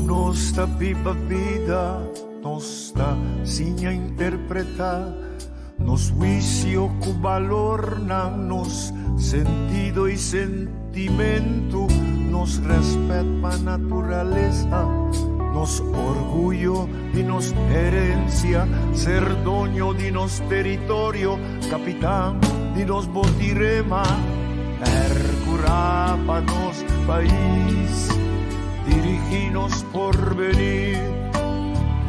nossa viva vida, nossa sinha interpretar, nos juicio com valor, nos sentido e sentimento, nos respeto a natureza, nos orgullo de nos herencia, ser dueño de nos territorio, capitán de nos botirema, percurar para nos país, dirigirnos por venir,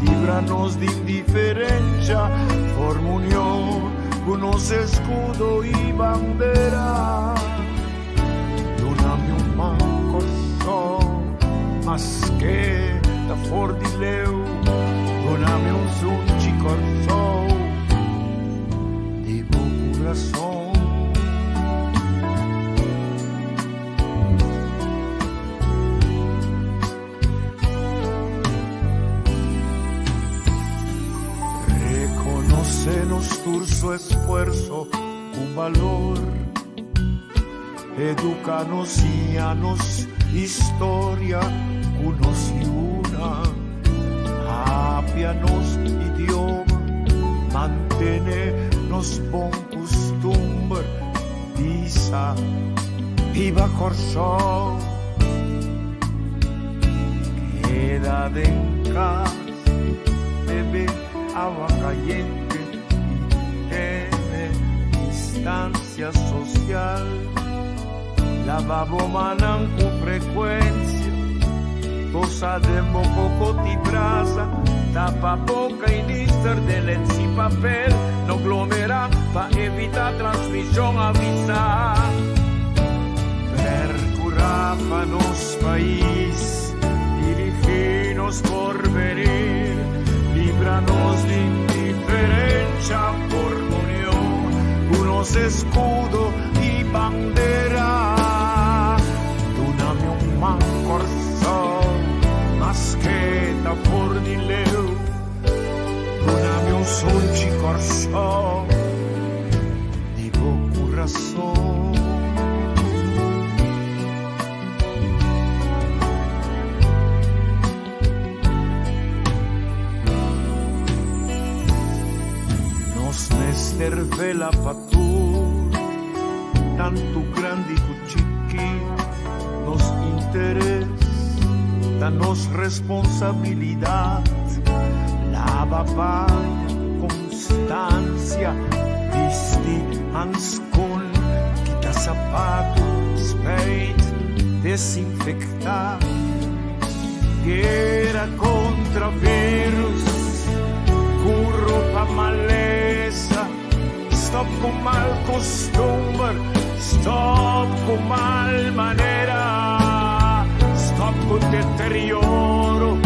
líbranos de indiferencia, forma unión, con nos escudo y bandera. Dona-me manco só, mas que da for de leu, dona-me zunchi corzón, de bom coração. Nuestro esfuerzo con valor, educanos y anos historia, unos y una, apianos idioma, mantenernos bon costumbre, visa, viva Corsón, quédate en casa, bebe agua caliente, distancia social, lavabo manan con frecuencia, cosa de moco ti brasa, tapa boca y lister de lens y papel, no glomera para evitar transmisión avisar. Percurar para nos país, dirigirnos por venir, líbranos de indiferencia por unos escudo y bandera, dona-me man corzón, mas que da por de leu, dona-me sonchi corzón, de bom coração. Nos nester vela patur, tanto grande e chiqui, nos interés, danos responsabilidade, lava paia, constância, viste ans com, quita sapato, speit, desinfectar, guerra contra vírus, curro pa maleza, stop com mal costumbre, stop com mal maneira, stop com deterioro,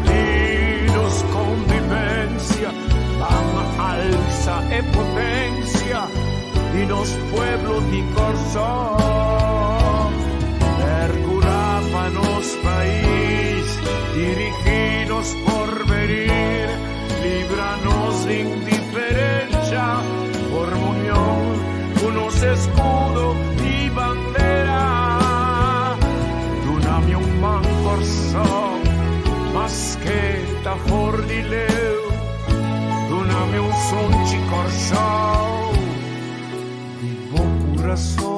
lidos convivência, van alza e potência, de nos pueblos de corazón, percurar pa nos país, dirigirnos por venir, líbranos de indiferencia, por unión, unos escudo y bandera, dona-me man corzón, mas que da for de leu, dona-me sonchi corzón, de bom coração.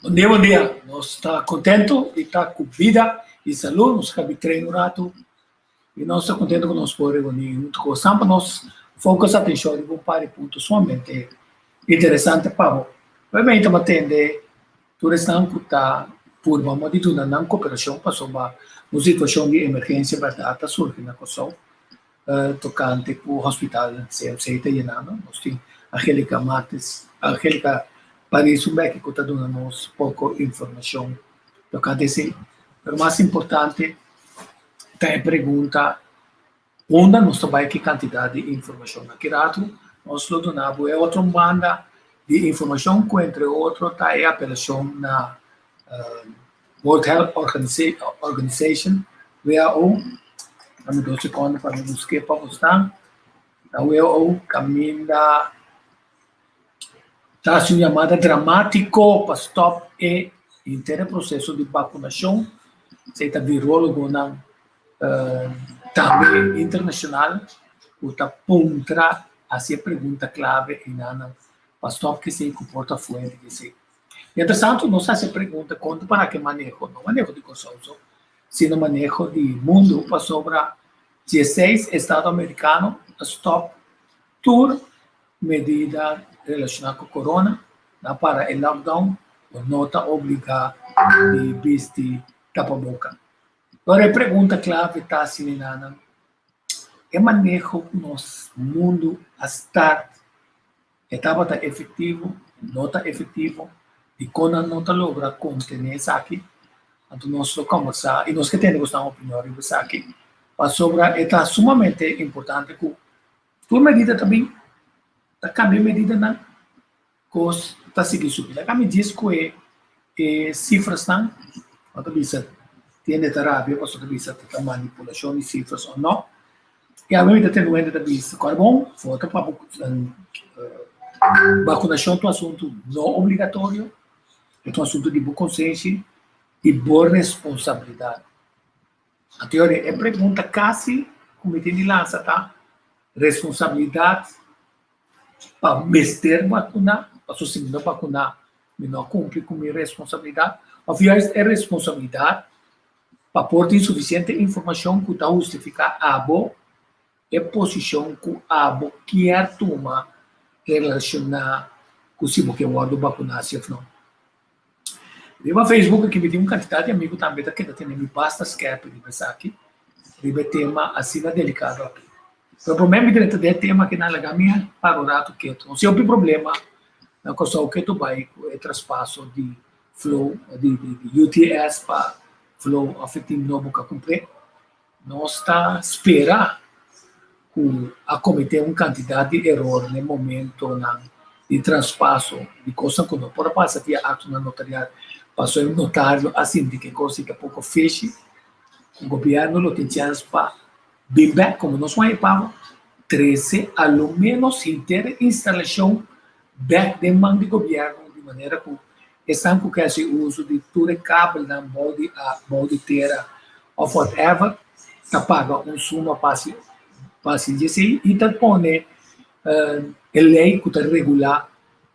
Bom dia. Nós estamos contentos de estar com vida e saúde. Nós acabamos de treinar um rato e nós estamos contentos com nós por reunir junto com o Sampa. Nós focamos a atenção em um par de pontos somente interessantes para nós. Obviamente, vamos atender toda esta está por uma de uma cooperação para uma situação de emergência verdade surge na Kosovo, tocante para o hospital CFC italiano. Nós temos Angélica Mates, Angélica Paris que está dando-nos pouco informação tocante a isso. Mas mais importante, tem a pergunta, onde nós trabalhamos que quantidade de informação aqui dentro, nós lo donamos é outra banda de informação que, entre outros, está a apelação na World Health Organization, WHO, kami 2 segundos para não esquecer para a WHO caminha está uma chamada dramático para stop e inteiro processo de vacunação. Se está virólogo não também internacional, o está contra essa pergunta clave e não para stop que se comporta fora que se. Interessante, nós essa pergunta quanto para que manejo, não manejo de consenso, sino manejo de mundo para sobre 16 estados americanos stop tour medida relacionada com corona, para o lockdown, não está obrigado de vestir tapa-boca. Agora, a pergunta clave está assim, é manejo nosso mundo a estar, está efetivo, não está efetivo, e quando não está logra conter isso aqui, então nós vamos conversar, e nós que temos uma opinião sobre aqui, para sobre, está sumamente importante que a medida também, está cambiando medida na coisa, está seguindo subir. A me diz que cifras não, outra vez tem terapia, para outra vez tem manipulação de cifras ou não, e a medida tem doente da vista carbono, volta para vacunação é um assunto não obrigatório, é um assunto de boa consciência e boa responsabilidade. A teoria é pergunta quase como tem de lança, tá? Responsabilidade para mestre vacunar, para se não vacunar, não cumpre com minha responsabilidade. Obviamente é responsabilidade para pôr insuficiente informação que está justificar a boa e posição que a boa quer tomar relacionar com se você guarda vacunar se não. Eu no Facebook que me tem quantidade de amigos também que tem me basta escape de pensar aqui, de tema assim delicado aqui. O problema direto do tema que na laga minha para o rato quieto. Não se houve problema na coisa o que tu vai é traspasso de flow de UTS para flow afetivo novo que cumprir. Nós está espera a cometer quantidade de erro no momento de traspasso de coisa que não pode passar via ato na notariado. Passou em notário assim de que coisa que pouco feche. O governo não tem chance para bem como nós vamos pagar 13 ao menos inteira instalação back de mão de governo de maneira que estão com esse uso de todo o cabo da bode terra ou whatever está paga suma passe assim e está pone lei que está regular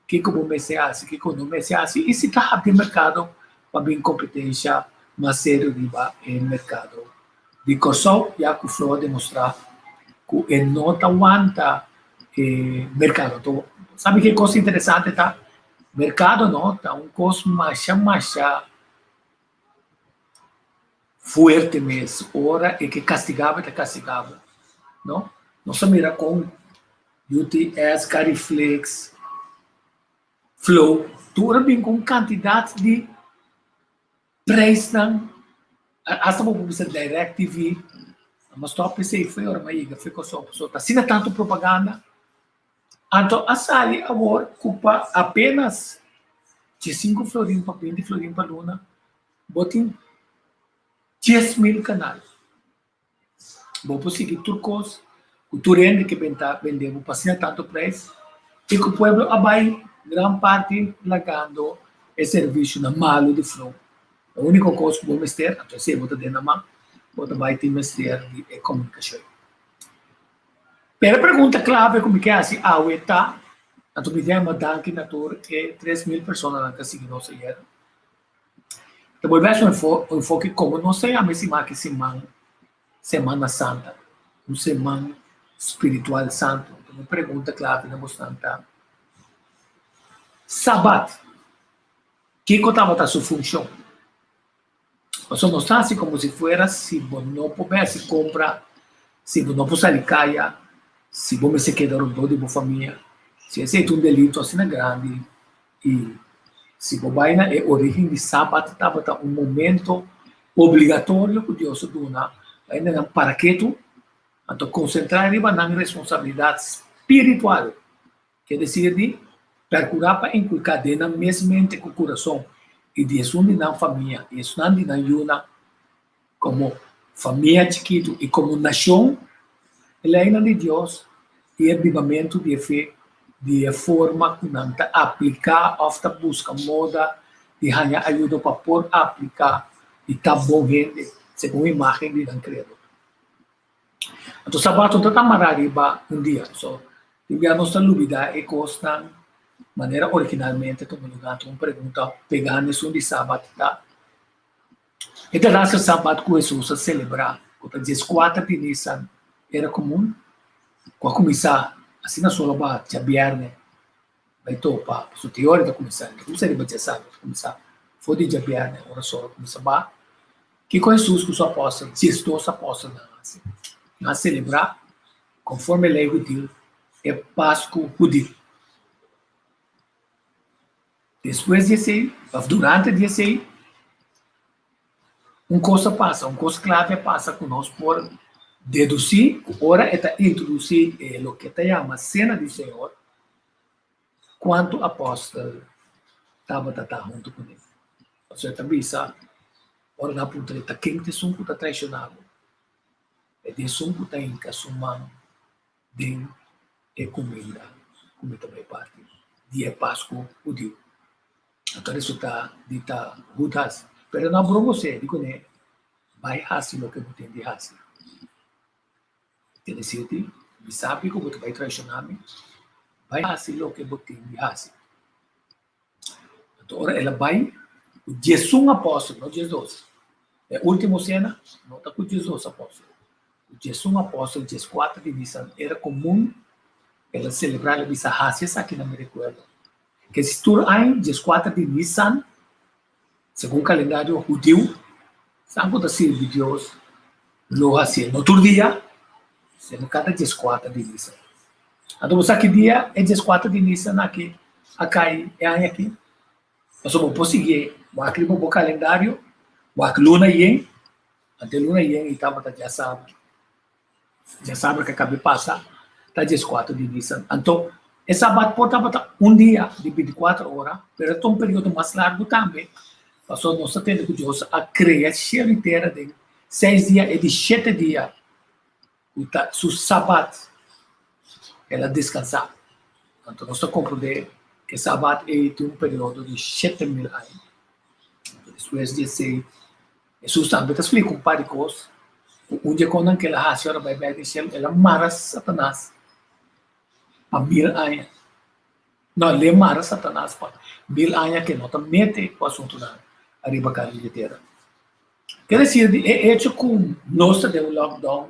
que como se hace que como se hace e se está abrindo mercado para bem competência mais sério de mercado de coisa já que foi demonstrar que não aguenta mercado. Então, sabe que coisa interessante tá? Mercado não tá coisa mais forte mesmo. Ora é que castigava, não? Não se mira com UTS, Cariflex, Flow, tudo bem com quantidade de preço hasta vou publicar DirecTV, mas só pensei foi hora mais ficou só tá sendo tanto propaganda, então a sala agora ocupa apenas de 5 florim para 20 florim para luna, botem 10.000 canais, vou seguir turcos, o turende que vendemos para ser tanto preço, e que o povo abai grande parte lagando o serviço na malo de flow. A única coisa que vamos ter, então se você tem na mão, você vai ter mestre de comunicação. Pero a pergunta clave como que é assim, está, a tua ideia é uma dança na torre que 3.000 pessoas que seguem nossa guerra. Então, volvemos um enfoque como não sei a mesma que semana santa, semana espiritual santo. Então, uma pergunta clave na bastante. Sabat, que estava a sua função? Nós não assim como se fosse, se você não pudesse comprar, se você não pudesse sair caia, se você se quedar um de sua família, se esse é delito assim grande, e se você vai na origem de sábado, estava um momento obrigatório que Deus dona, ainda não para que tu, então concentrar na responsabilidade espiritual, quer dizer, de procurar para inculcar na mesma mente com o coração, e Deus une na família, Deus não na yuna como família chiquito e como nação, ele ainda de Deus e avivamento de fé, de forma que não está aplicar, ofta busca moda, de ganhar ajuda para pôr aplicar e tá bom gente, segundo a imagem de não credo. Então, sabato está marariba dia, so, a nossa dúvida é costa maneira originalmente tu lugar tu pergunta pegar nesse de sábado tá e da nossa sábado que Jesus a celebrar quando diz 4 de Nisan era comum quando começar assim na sua bate já viernes vai topa su teoria da começar como seria para sábado começar foi de viernes ora só começar ba que com Jesus que os apóstolos Jesus apóstolos assim a celebrar conforme a lei judeu é Páscoa judeu. Depois disso, durante disso, uma coisa passa, uma coisa clave passa conosco por deduzir, ora é introduzir o que se chama cena do Senhor, quanto apóstolo estava junto com ele. Você também sabe, ora na ponta de quem te sunco está traicionado, é de sunco está em casumão, de comida também parte, dia Páscoa, o dia. Então, isso está dita Judas. Pero não para você, digo, né? Vai fazer o que você tem de fazer. Quer dizer, você sabe que você vai traicionar-me, vai fazer o que você tem de fazer. Então, ela vai, o Jesus apóstolo, não Jesus. É a última cena, não está com Jesus apóstolo. O Jesus apóstolo, Jesus 4 de Nisan, era comum ela celebrar a missa Hassias aqui na América. Que se tu hay 4 de Nisan, segundo o calendário judeu, sabe quando se de Deus lo hacía no outro dia, sendo cada 4 de Nisan. Então, você que dia é 4 de Nisan aqui, é aqui. Nós vamos conseguir, o aqui no calendário, o aqui luna yen, até luna yen e estava já sabe que acabei de passar, está 4 de Nisan. Então, essa bate pode estar dia de 24 horas, mas é um período mais largo também. Passou nós tendo que Deus a criação inteira de 6 dias e de 7 dias. Su sábado, ela descansar. Então, nós compreendemos que sábado é um período de 7.000 anos. Depois disso, Jesus também explica um par de coisas. Um dia quando ela a senhora vai ver céu, ela mara Satanás. A 1000 anos. Não, ele mara Satanás para 1000 anos que não te mete o assunto na arriba da terra. Quer dizer, é hecho com nós de um lockdown,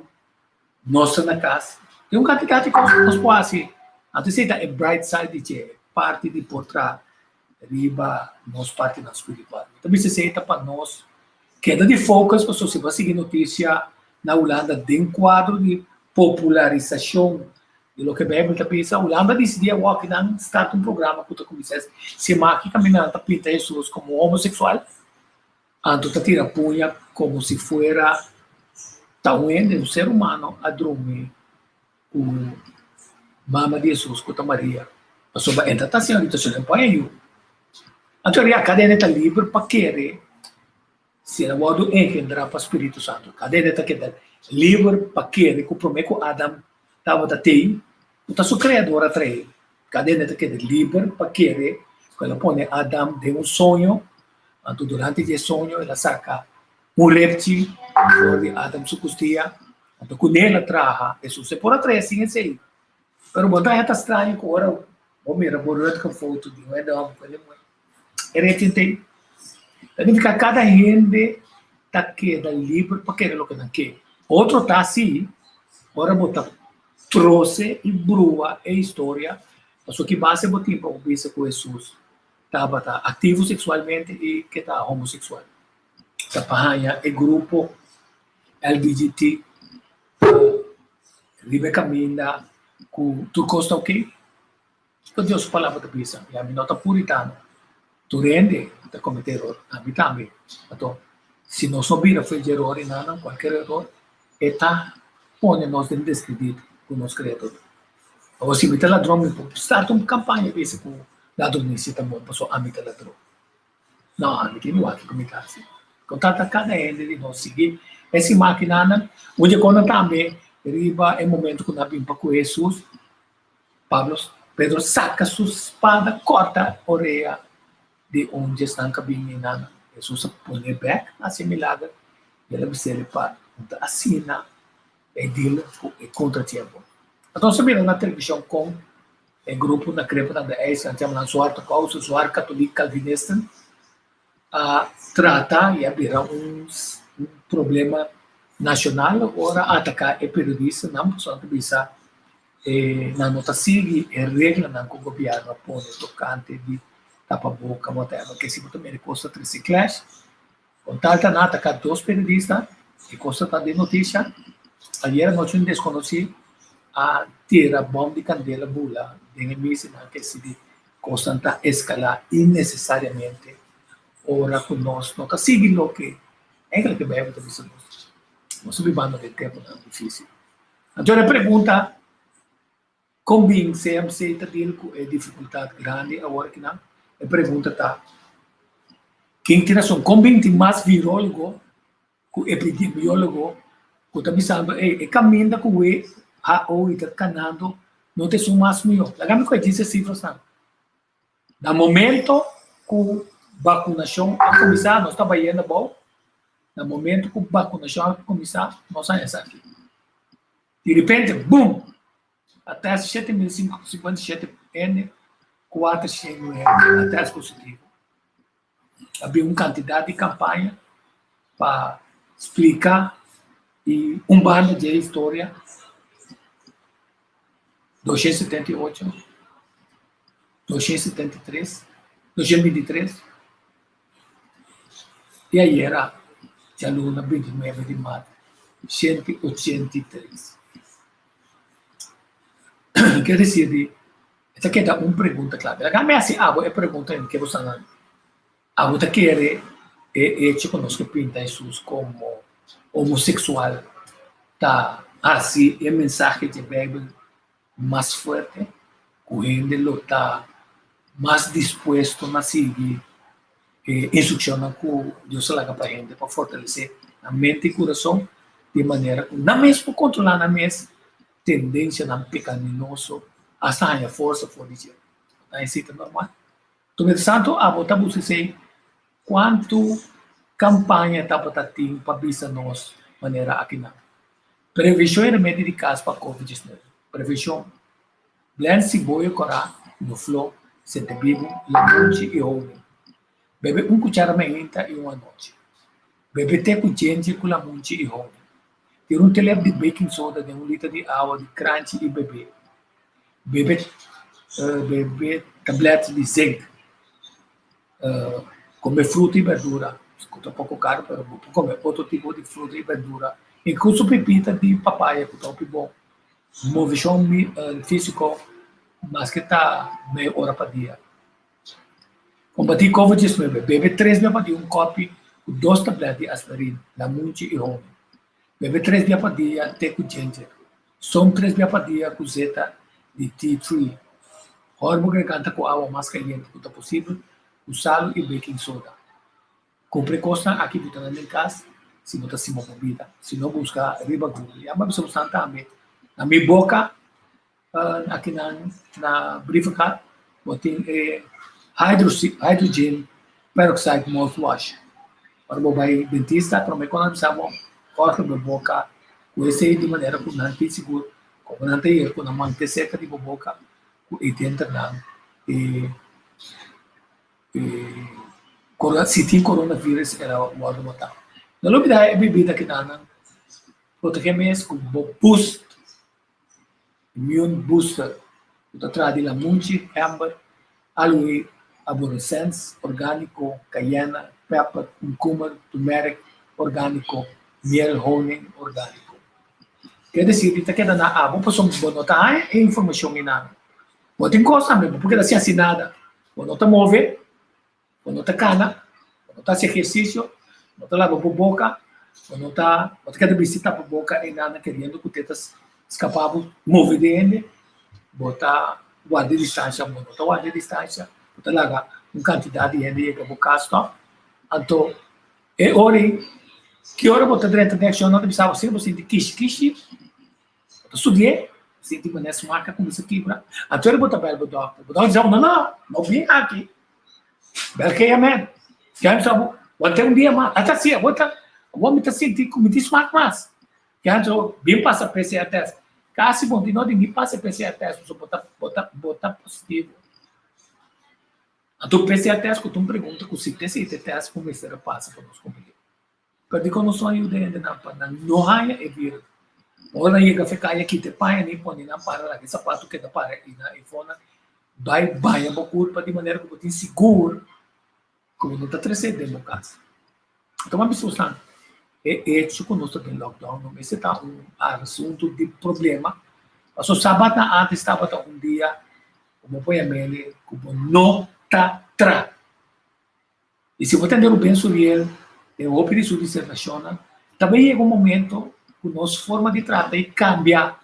nós na casa. Tem um caticate que nós podemos fazer. Antes é bright side de parte de por trás, arriba, nós parte na espiritual. Também se aceita para nós, queda de focus, para se você seguir notícia na Holanda, de um quadro de popularização de lo que a Bíblia está pensando. A Holanda decidiu que não starta um programa que começasse se marca caminhando pinta Jesus como homossexual, então está tira punha como se fuera tauende um ser humano a dormir com mama de Jesus com Maria. Mas sobre a tentação de você não põe aí. Então a cadeia está livre para querer se ela pode engendrar para o Espírito Santo. A cadeia está livre para querer comprometer com Adam estava da TI, está seu criador atrás. Cadê que é livre para querer, quando ela põe Adam de um sonho, então durante esse sonho ela saca um reptil, de Adam sua costia, então com ela traja, isso se por atrás assim esse aí. Pero botar está estranho que agora, vou mirar por que foto de um Adam, ele é tentei. Significa cada gente está queda livre para querer o que não quer. Outro está assim, agora botar trouxe e brua a história, só que base o tempo o bisa com Jesus estava ativo sexualmente e que está homossexual. Tapahanha é grupo LGBT, Rebecca Minda, com tu costa o quê? Que Deus palavra da bisa, e a minha nota puritana, tu rende a cometer erro, a mim também. Então, se nós soubira foi de erro e não, qualquer erro, está põe nós dentro descredito com o nosso criador. Ou se me ladrão, start uma campanha esse com ladrão necessita muito, passou a me ladrão. Não, ninguém não aqui como está. Contato cada ende de nós seguir. Essa máquina, onde quando também, riba é momento que nós vimos para com Jesus, Pedro saca sua espada, corta a orelha de onde estão caminhando. Jesus põe back, assim milagre, e ela vai para assina e dele e contra tempo. Então, se mira na televisão com o grupo na crepa da ES, que chama Suar Tocauso, Suar Católico Calvinista, trata e abrir um problema nacional, ora atacar e periodista, não só que bisa na nota sigue e regra na que o governo põe tocante de tapa-boca, whatever, que se também custa reciclagem, com tal que não atacar dois periodistas, e custa de notícia, ayer nós não desconheci a ter a bomba de candela bula, de inimigo que se constanta escalar innecessariamente, ora que nós não seguimos o que é aquilo que bebe também se nós vivamos de tempo não difícil. Então a pergunta, como se aceita dele com a dificuldade grande agora que não, a pergunta está, quem tem razão, como tem mais virólogo, com epidemiólogo, que está pensando, caminha com o WHO e está canando, não tem sum mais melhor. Lagame que diz cifras não. No momento que vacunação a começar, nós estamos indo bom. No momento que vacunação a começar, nós estamos aqui. De repente, boom! Até 7.057 N, 400 até positivo. Havia uma quantidade de campanha para explicar e bando de história 278, 273, 2023 e aí era de aluna 29 de maio 183. Quer dizer, essa aqui é uma pergunta clave. A minha assim, é pergunta que você não, você quer te conosco pinta Jesus como homossexual, tá assim é mensagem de Bíblia mais forte, o gente está mais disposto a seguir instruções que Deus laga para a gente, para fortalecer a mente e coração, de maneira que não mesmo controlar a mesma tendência não pecaminoso, hasta a força for dizer. Então, é normal. Então, interessante, a botar você quanto campanha está para bisa nós, maneira aqui não. Prevenção e remédio de casa para COVID-19. Prevenção. Blend cebola corá no flor, sente vivo, lamute e ovo. Bebe cuchara menta e uma noite. Bebe té com gente com lamute e ovo. Ter telhado de baking soda de 1 litro de água de crunch e bebe. Bebe tabletes de zinc. Comer fruta e verdura. Escuta pouco caro, mas comer outro tipo de fruta e verdura. Incluso pepita de papaya, que está bom. Movimento físico, mas que está meia hora para dia. Combater COVID-19. Bebe 3 dias para dia, copo com 2 tabletes de aspirina, lamute e honey. Bebe 3 dias para dia, té com ginger. Som 3 dias para dia, com zeta de tea tree. Hormo garganta com água mais caliente quanto possível, com sal e baking soda. Compre costa aqui botando em casa, se não está sem bebida. Se não busca riba Google. E a minha pessoa também. Na minha boca, aqui na briefcard, botei hydrogen peroxide mouthwash. Para o meu dentista, para me economizar, corta a boca, com esse de maneira que não tem seguro, como não tem erro, não mantém seca de boca, e tenta não. Se tem coronavírus, era o modo matar. Na novidade, é bebida que não protege mesmo com boost, immune booster, que traz de lamunchi, amber, aloe, arborescens, orgânico, cayena, pepper, curcuma, turmeric, orgânico, miel, honey, orgânico. Quer dizer, que está na água, para só botar é informação em nada. Pode encostar mesmo, porque assim assim nada. Quando está move, quando está cana, quando está esse exercício, quando está lava por boca, quando está cada visita por boca e nada querendo que tetas escapar, move de ele, botar guarda distância, botar guarda distância, botar lá uma quantidade de gente que boca stop, Então, é hora que hora você dentro da ação, não precisava ser você de kishi, estudei, você de maneira marca como isso aqui, então ele botou para o doutor dizia, não vim aqui, belke é man, já me sabe, até um dia mais, até assim, vou me sentir como isso mais, já então, bem passa PCR teste, caso bom, de não ninguém passa PCR teste, você botar positivo. Então, PCR teste, quando tu pergunta, que se teste como isso passa para nós compreender. Porque quando nós somos ainda não há é vir. Olha aí que fica aqui te pai nem pode não para lá que sapato que dá para e na iPhone vai a culpa de maneira que você seguro como não está trazendo no caso. Então uma pessoa é isso que nós temos lockdown não esse tá assunto de problema. Mas o sábado antes estava um dia como foi a mele como não tá tra. E se você entender bem sobre ele eu vou pedir sua dissertação. Também chega um momento que a nossa forma de tratar e cambia.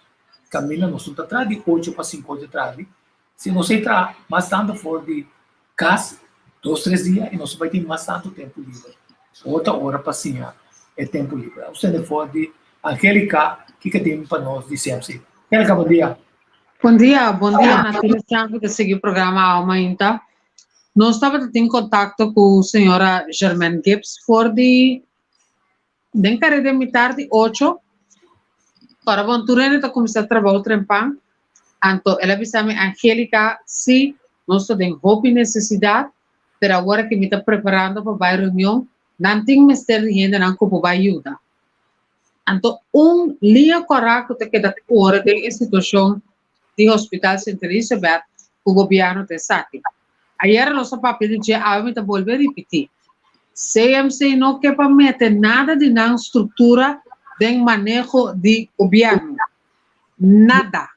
Camila, nós não tratamos de 8 para 5 horas de trabalho. Se nós entrar mais tanto for de casa, 2, 3 dias, e nós vai ter mais tanto tempo livre. Outra hora para sim é tempo livre. Você for de Angélica, que tem para nós de CMC. Angélica, bom dia. Bom dia, Natália Santos, que seguiu o programa Alma ainda. Nós estávamos em contato com a senhora Germaine Gibbs, for de carreira de mitad de 8. Para a Turene está começando a trabalhar o trempão. Então, ela avisou-me, Angélica, se nós temos roupa e necessidade, mas agora que me está preparando para a reunião, não tem mestre de gente não que vai ajudar. Então, linha correta que dá hora de situação do Hospital Centro Elizabeth, o governo tem saque. Ayer nosso papel de me está volver a repetir. CMC não quer permitir nada de não estrutura de manejo de governo. Nada.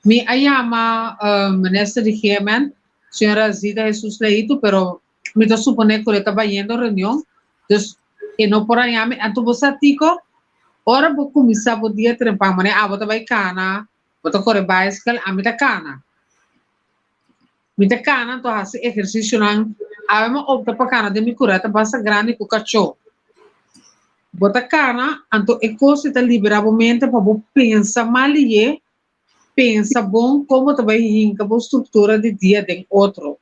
Me chama ministra de Yemen, senhora Zida Jesus Leito, pero me está supondo que ele estava indo a reunião, e não por aí, então você digo, ora vou começar o dia trempar, mas você vai cana, você corre bicycle, a mim tá cana. Mita cana, então faz exercício não. A minha opta para cana de me curar, tá basta grande com cachorro. Bota cana, então é coisa de liberar o momento para você pensar mal e pensa bom como também rinca a estrutura de dia de outro.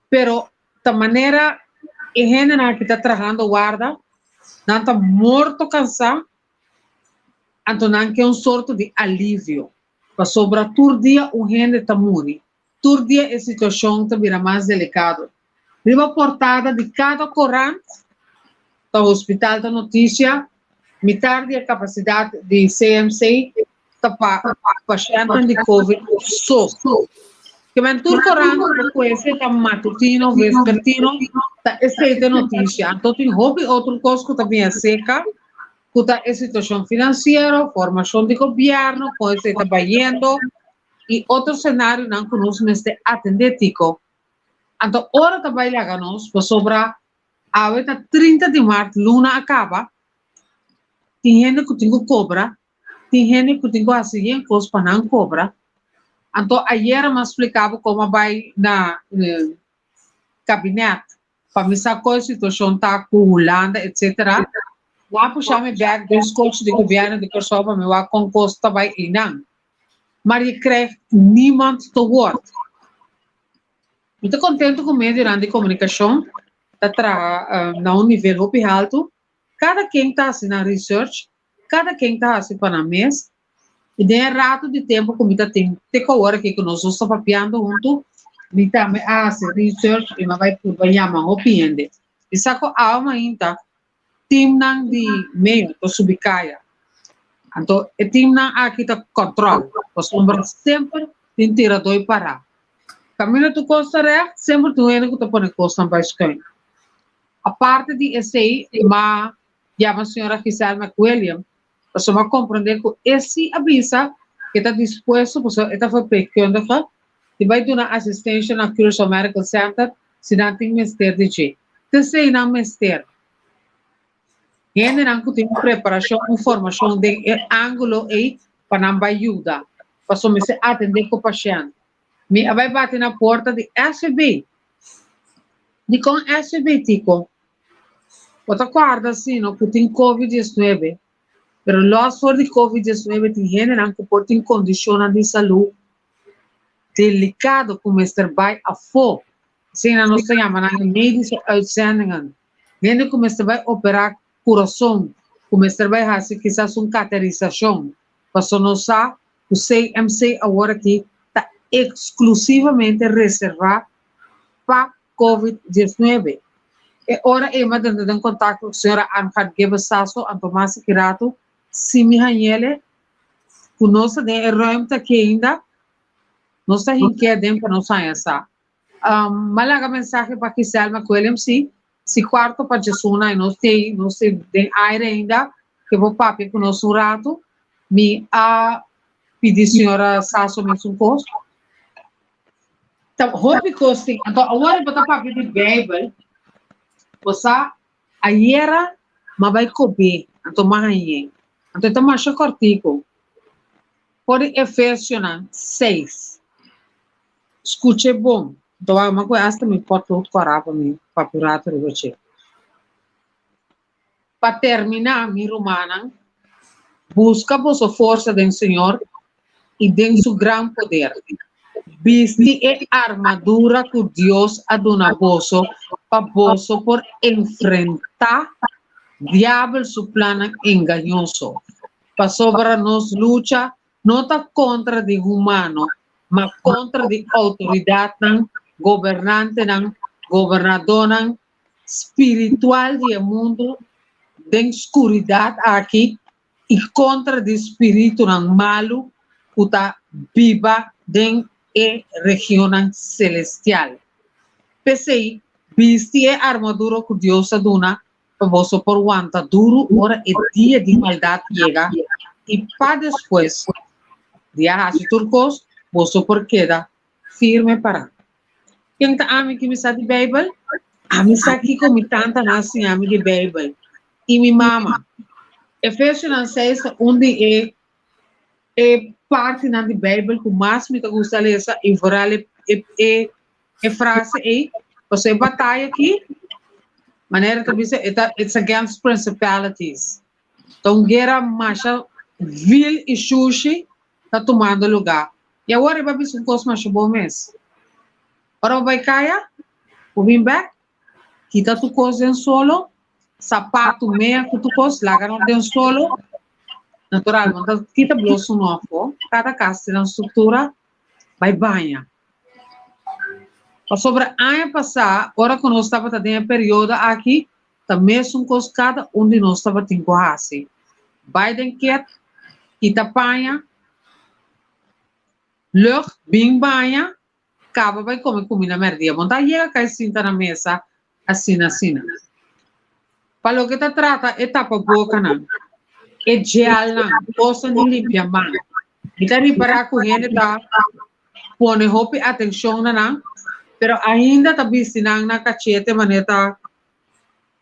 Pero da maneira e gente que está trabalhando guarda, não está morto cansado, então não que sorto de alívio. Para sobrar todo dia o gente está morrendo. Todo dia a situação está virando mais delicada. Riba portada de cada corrente, do hospital da notícia, metade da capacidade de CMC está para pacientes de Covid só. Que vem todo corrente, depois está matutino, vespertino, está esta notícia. Então tem outro coisa que também é seca, que está a situação financeira, formação de governo, coisa está trabalhando, e outro cenário não conosco neste atendético. Então, hora trabalhar nós, para sobrar, a 30 de março, luna acaba, tem gente que tem que cobrar, tem gente que tem que fazer coisas para não cobrar. Então, ayer eu me explicava como vai na gabinete, para me saber a situação está com Holanda, etc. Vou puxar-me back dos coaches de governo de pessoa para me ver com costa vai e não. Maar je krijgt niemand te woord. Ik ben contente com o meio de comunicação, está na nível muito alto. Cada quem está assim na research, cada quem está assim para a mesa, e tem rato de tempo que está tem hora que nós estamos papiando junto, me também assim research e me vai por chamar opinião. E saco alma ainda, team nang de meio to subicaya. Então, o time não aqui está controle. Os homens sempre têm tirador para. Caminho do Costa Rica, sempre tem que está pondo Costa Baixo. A parte de esse, mas já a senhora Gisele McWilliam, para só compreender que esse avisa que está disposto, porque está foi pequeno, que vai dar assistência na Curaçao Medical Center, se não tem mestre de G. Então, não mestre. Gente não tem preparação, informação de ângulo aí para não ajudar. Para só me atender com o paciente. Me vai bater na porta de SB. De com SBT, você guarda assim, no que tem COVID-19, pero los for de COVID-19 tem gente que pode ter condições de saúde delicado como estar bij a fo. Sim, não se chama na medische uitzendingen. Gente como estar bij operar coração, como estar bij fazer quizás caterização. Passou não sabe, o CMC agora aqui está exclusivamente reservado para COVID-19. E ora Emma dentro de contato com a senhora Anfad Gebesasso, Antomasi Kirato, Simi Hanyele, conosco de Roemta que ainda não está inquieto para não sair essa. Malaga mensagem para que Selma Coelho se quarto para Jesus e não sei de aire ainda que vou papi com nosso rato me a pedir senhora Sasso me um costo. Então, hobby costing. Então, agora botar papi de Bible. Você aiera mas vai comer. Então, mais então mais cortico. Por Efésios 6. Escute bom. Então, uma coisa esta me pode correr para mim, para purato de você. Para terminar, minha romana, busca a sua força do Senhor e de seu grande poder. Viste a armadura que Deus ha dado vosso para vosso por enfrentar diabo seu plano enganoso. Para sobre nos luta não está contra de humano, mas contra de autoridade, governante, governador, espiritual do mundo, de escuridade aqui, e contra de espírito malo, que está viva dentro da região celestial. Pensei, viste a armadura que Deus deu para você por aguentar duro, ora é dia de maldade chega, e para depois, dia de turcos, você por queda firme para. Quem está a mim que me sabe de Bíblia? A mim está aqui com tanta assim a mim de Bíblia. E minha mama. Efésios 6, onde é parte da Bíblia que mais me gusta ler e orar é frase aí. Você batalha aqui. Maneira que você it's against principalities. Então guerra marcha vil e sushi está tomando lugar. E agora eu vou ver um coisa mais bom mês. Ora vai cair, o vim back, quita tu coisa em solo, sapato meia que tu coisa, larga no de solo, naturalmente, quita bloso novo, cada casa tem uma estrutura, vai banha. Para sobre ano passado, ora que nós estava tendo período aqui, também um coisa cada onde nós estava tendo assim. Biden quer, quita banha, lucht, bem banha, acaba vai comer comida merdia. Bom, daí a cai sinta na mesa, assim. Para o que te trata, é tapa boca, não. É gel, não. Posso de limpar, mão. Então, reparar que ele tá põe roupa atenção, não. Pero ainda está vistindo na cachete, maneta.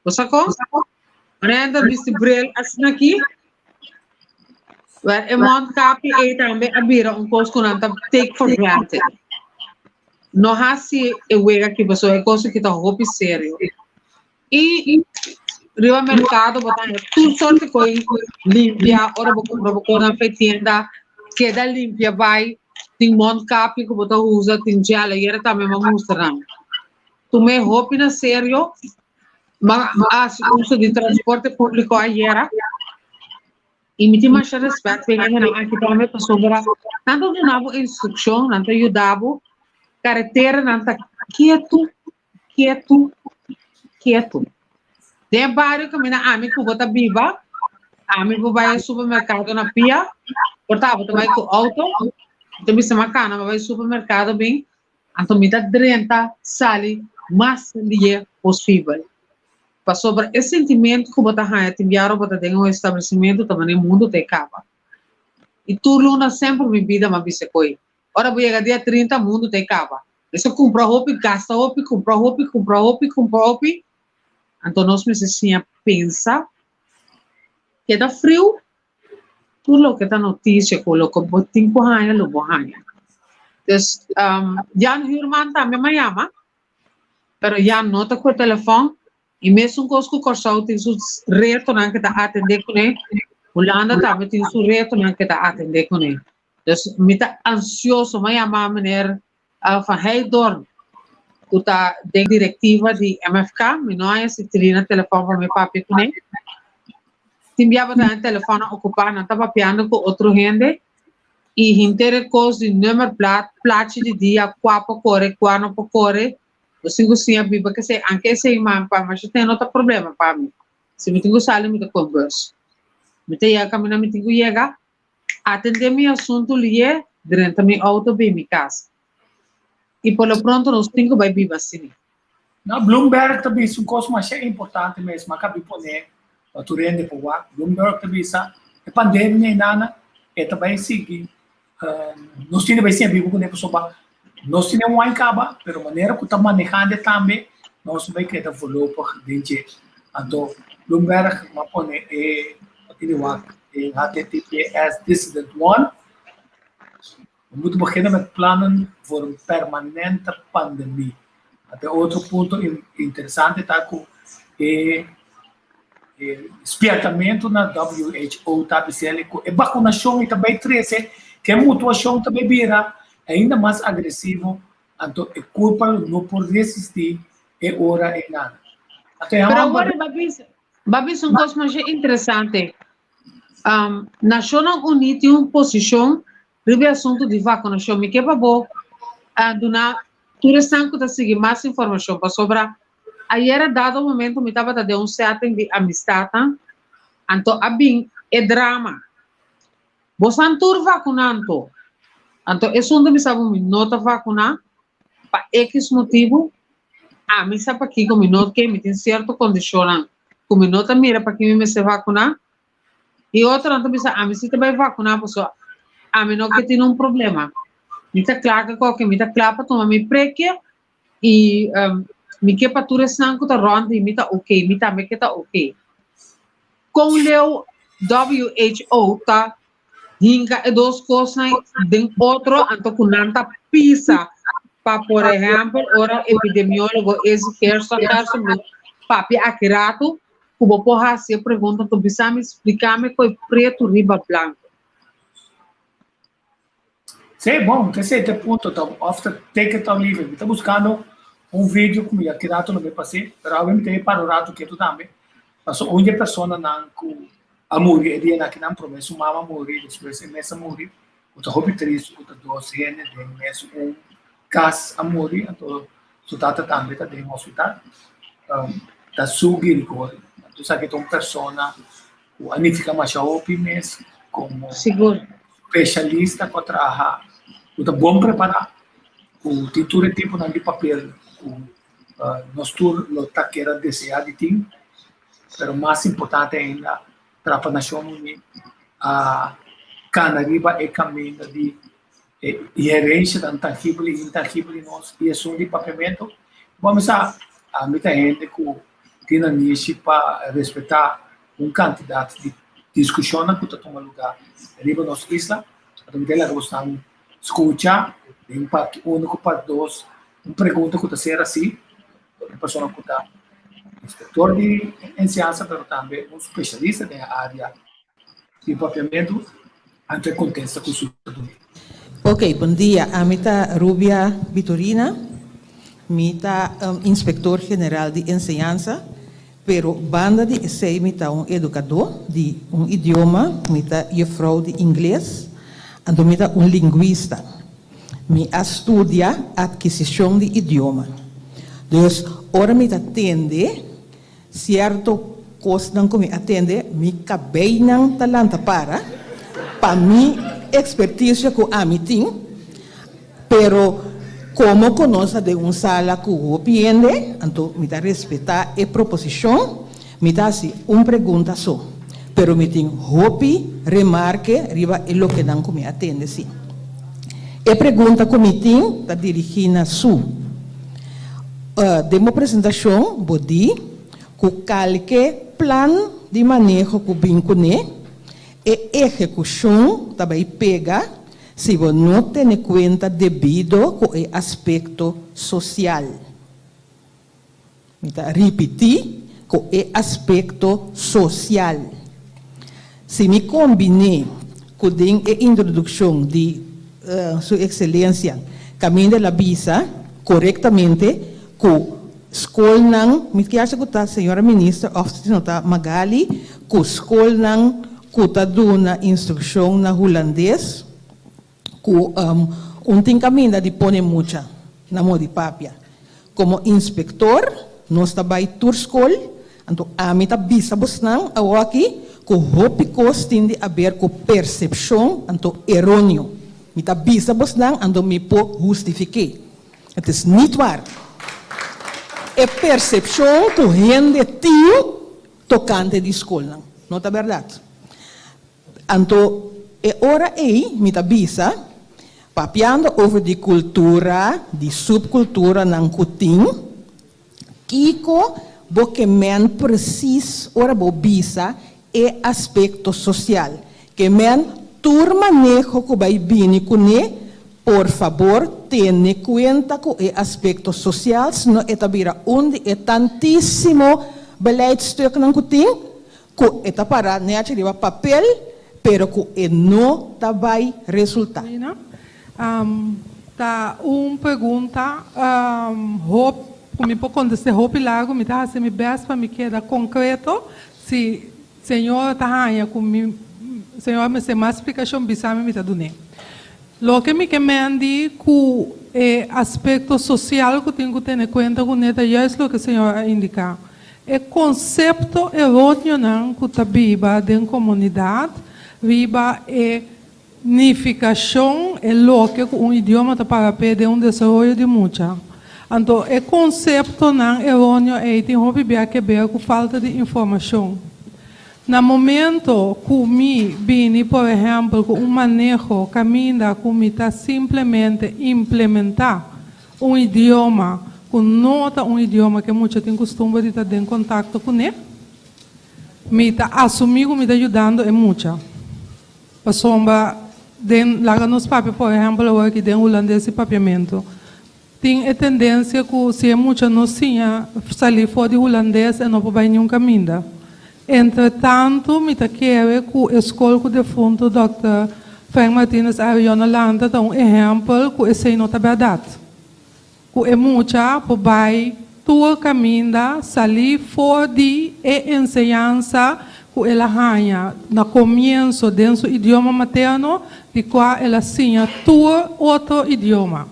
Você com? Maneta viste brel assim aqui. É muito capi e também abrir coisa que não take for granted. Não há se eu que você é coisa que está roupa sério. E no mercado botar tudo sorte de coisa limpia, ora vou na tienda, queda limpia vai, tem muito capi que você usa, tem gel, e era também uma mostra. Tu me roupa na sério, mas uso de transporte público aí era. E me tinha mais respeito, porque aqui também passou para tanto de novo instrução, tanto ajudava, carretera, tanto quieto. Tem vários caminhos, a mim que bota viva, a mim que vai ao supermercado na pia, portava também com auto, também se macana, vai ao supermercado bem, então me dá 30 sali mais dia possível. Para sobre esse sentimento que você tem, te enviaram para ter um estabelecimento também no mundo te acaba. E tu luna sempre me vida uma bisecoi. Ora vou chegar dia 30 mundo te acaba. Isso compra roupa, gasta roupa, compra roupa. Então nós precisamos pensar que dá frio, tudo que está notícia, coloca botim com raia, lo borraia. Então, Jan Hurman também me chama. pero já nota com o telefone, e mesmo com os cursões, tem seu retorno que está atender com ele, Holanda também tem seu retorno que está atender com ele. Dus, me está ansioso, mas a maneira, van hij door, uta de directiva de MFK, me não é se trina telefone para meu papi com ele. Timbiaba tá o telefone ocupado, não estava piando com outro gente, e inteira coisa de número plate de dia, quatro por corre, eu sinto sim a biba que se, anche se imam pa, mas tem outro problema para mim. Se me tenho sala, me tenho conversa. Me tenho caminhar, me tenho chegar, atender meu assunto ali, durante minha auto bem minha casa. E por lo pronto nós temos que viver assim. Na Bloomberg também é coisa mais importante mesmo, acabei poner a turende por lá. Bloomberg também a pandemia nana é também seguir. Nós temos bem sempre com a pessoa, nós temos um acaba, mas a maneira que estamos manejando também, nós vamos que desenvolver dentro. Então Bloomberg vai poner em HTTPS Dissident 1. We moeten beginnen met plannen voor een permanente pandemie. Até outro ponto interessante está com o espiamento na WHO, tá dizendo que a vacinação também traz que a mutação também vira ainda mais agressivo, então a culpa não por resistir é hora e nada. Pero agora, Babis, uma coisa mais interessante. Nacional Unida tem uma posição sobre o assunto de vacinação. Me quer bom, tu restan que seguir mais informação sobre. Aí era dado o momento me estava dando certo de amistade, então é drama. Você não vacunando, então é onde me sabe me nota vacinar para X motivo. Me sabe aqui que me nota que me tem certo condicionante, que me nota mira para que me se vacinar. E outra não me sabe, me se também vacinar pessoa. Me não que tem um problema. Me tá claro que qualquer me tá claro para tomar me preque e me que para tu restan que tá ronda e me tá ok, me tá me que tá ok. Com o WHO tá hinga duas coisas de outro então com nanta pisa para por exemplo ora epidemiólogo esse person papi accurato como porra se pergunta tu bisa me explicar me coi preto riba branco. Sim, bom, esse ponto, então, after take it or leave it. Estou buscando vídeo que eu tirato no meu passei, mas obviamente tem panorama que tu também. Mas onde a pessoa não a morrer, ele não que não promete uma morrer, depois começa a morrer. O tá roupa triste, o tá doce, né, tem mesmo caso a morrer, então tu tá também tá dentro do hospital, tá sugerindo agora. Tu sabe que tem uma pessoa, o anifica mais a opiniões como seguro especialista para trabalhar. Está bom preparar. O título tipo não de papel. Nós todos está querendo desejar de ti, mas mais importante ainda para a nação unida a canariba é caminho de herência da tangível e intangível nós e assunto de pagamento. Vamos a muita gente que tem a niche para respeitar candidato de discussão que está tomando lugar ali na nossa isla. Então, ela gosta de escutar, em parte 1, parte 2, uma pergunta que está sendo assim, uma pessoa que está inspector de ciência, mas também um especialista na área de papiamento, entre contexto com o cidadão. Ok, bom dia. A mim está Rubia Vitorina, me está inspetor geral de enseñanza, pero banda de sei me está educador de idioma, me está juffrouw de inglês, então me está linguista. Me estudia adquisição de idioma. Então, ora me atende, certo coisa que me atende, me cabe não talanta para mim expertise que a mim tem, pero como conoce de uma sala que o piende, então me dá respeitar a proposição, me dá assim uma pergunta só, pero me tem hopi remarque riba e lo que não me atende sim. A pergunta que me tem está dirigida a su. Demo apresentação, bodi, com qualquer plano de manejo que vincune e execução também pega se você não tem conta devido com o aspecto social. Mita repetir com o aspecto social. Se me combine com a introdução de Sua Excelência Caminho de la Visa corretamente com escola não, me quer escutar, senhora ministra, oficina Magali, com escola não, com tá dando instrução na holandês, com tem caminho de pôr muita na mão de papia. Como inspector, nós trabalhamos tour school, então a mim tá bisa busnang aqui, com hope costing de haver com percepção, então errôneo. Me tá bisa busnang, então me po justificar. Het is niet waar. É percepção que rende tio tocante de escola. Não é verdade? Então, é hora aí, me tá bisa, papiando over de cultura, de subcultura ng kuting, kiko, bo que men precis, ora bo bisa, é aspecto social. Que men tur manejo ko vai bini kune, por favor, tenha cuenta com o aspecto social, senão é tabira onde é tantíssimo beleidstuk ng kuting, ko é para ne achiriba papel, pero ko é não vai resultar. Tá pergunta, como pode contestar hope lago, me tá se me best para me queda concreto, se senhor tá aí com me senhor me se mais explicação bisame me tá dando. Lo que me quemandi com o aspecto social que tenho que ter em conta com neta é isso que o senhor indica. É conceito errôneo não que tá viva dentro da comunidade, viva é unificação é lo que um idioma tá para pedir desenvolvimento de muita. Então, é conceito não errôneo é tem que ver com falta de informação. No momento que me vim, por exemplo, com manejo, caminha, que está simplesmente implementar idioma, que não é idioma que muitos têm costume de estar em contato com ele, me está assumindo, me está ajudando é muito. Passomba, lá nos papéis, por exemplo, aqui tem holandês e papiamento. Tem a tendência que se é muito não tinha sair fora de holandês e não vai nenhum caminho. Entretanto, me quero que a escola de fundo, Dr. Frank Martinez Ariana Landa, dá exemplo que essa não é verdade. Que é muita, por vai, tua caminha, sair fora de ensinança que ela ganha no começo dentro do idioma materno, de qual ela tinha tua outro idioma.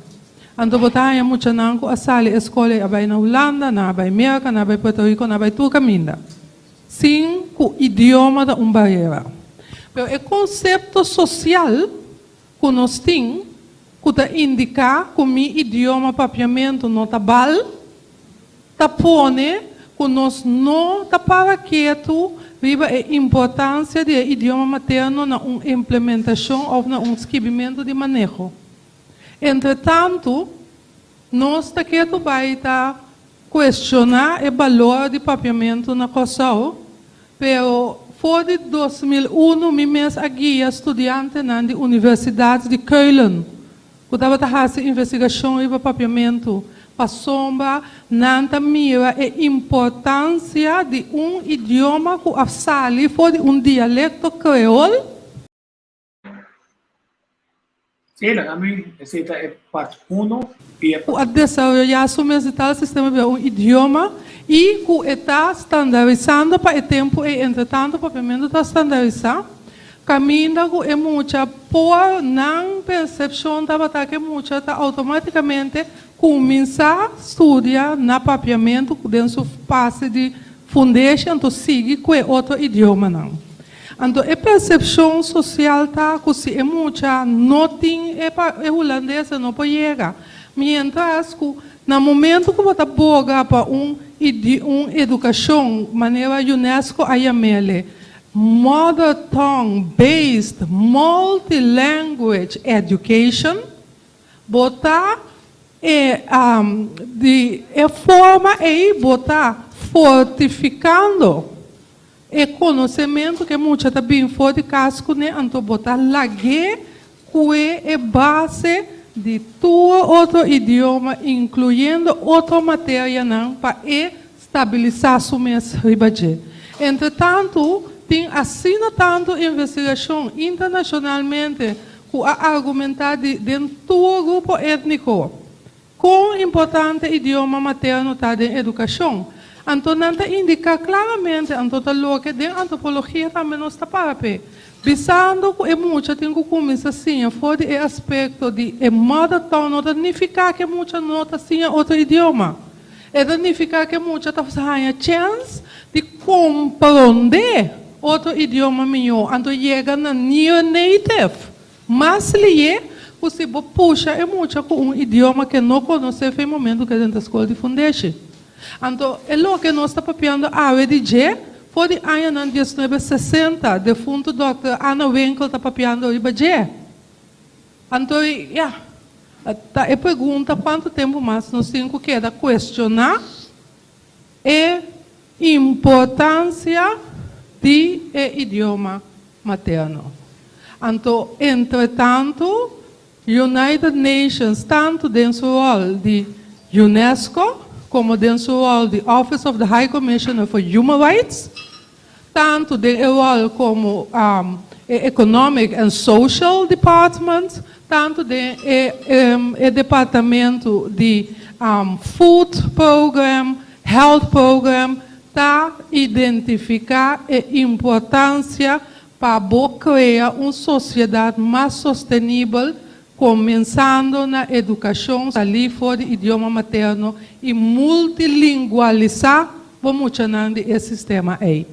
Então, botar muito não que a sala escola vai na Holanda, na vai América, na vai Porto Rico, na vai tua caminha. Sim, o idioma da barreira. Mas o conceito social que nós temos, que indica que o idioma papiamento não está bal, está pone que nós não está para quieto, viva a importância do idioma materno na implementação ou na escrevimento de manejo. Entretanto, nós está quieto vai estar questionar o valor de papiamento na Kosovo, pero fora de 2001, me mesmo aqui estudante na Universidade de Keulen, que estava fazendo investigação sobre papiamento, passomba, nanta mira a importância de idioma que afsali fora de dialecto creole. Sim, a mim, essa é parte 1 e a desenvolver o sistema de idioma e que está estandarizando para o tempo e, entretanto, o papiamento está estandarizado. Caminha que é muita, por não percepção da que muita está automaticamente começar a estudar na papiamento dentro do passe de foundation, então sigue com outro idioma não. Então, a percepção social está que se é muita, não tem, é holandês, não pode chegar. Mientras que, no momento que você boga para educação, maneira UNESCO, aí Mother Tongue Based Multilanguage Education, botar a forma aí, botar fortificando e conhecimento que muitas também fora de casco, né? Então, botar lague, que é base de todo outro idioma, incluindo outra matéria, não, para estabilizar o mês ribaje. Entretanto, tem assina tanto investigação internacionalmente com a argumentar de todo grupo étnico com importante idioma materno está em educação. Então, não indica claramente, então, que de antropologia também não está para pé. Visando que muita tem que começar assim, fora o aspecto de mother tongue, não significa que muita não está assim outro idioma. Significa que muita está fazendo chance de compreender outro idioma melhor. Então, chega na near native. Mas lhe você puxa muita com idioma que não conhece no momento que dentro da escola de fundeixe. Então, é o que nós estamos papiando a UDG. Foi de ano 1960, defunto Dr. Anna Winkel está papiando o IBG. Então, a pergunta quanto tempo mais nós temos que questionar a importância do idioma materno. Então, entretanto, United Nations, tanto dentro do rol de UNESCO, como dentro do rol de Office of the High Commissioner for Human Rights, tanto dentro do rol como Economic and Social Department, tanto dentro do Departamento de Food Program, Health Program, está identificar a importância para criar uma sociedade mais sustentável, começando na educação, ali fora do idioma materno e multilingualizar, vamos chamar de esse sistema aí.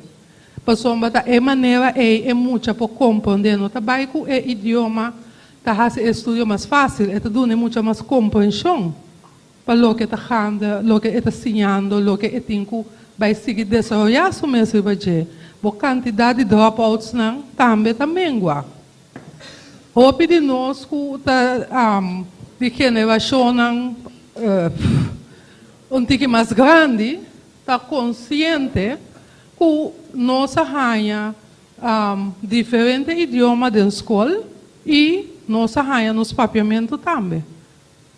Pessoal, é maneira é muito para compreender, não trabalho com o idioma, tá faz estudo mais fácil, é tudo muito mais compreensão para o que está falando, o que está ensinando, o que tem que vai seguir desenvolver o mesmo budget. A quantidade de dropouts não também igual. Hope de nós de geração mais grande está consciente que nós arranha diferentes idiomas da escola e nós arranha nos papiamentos também.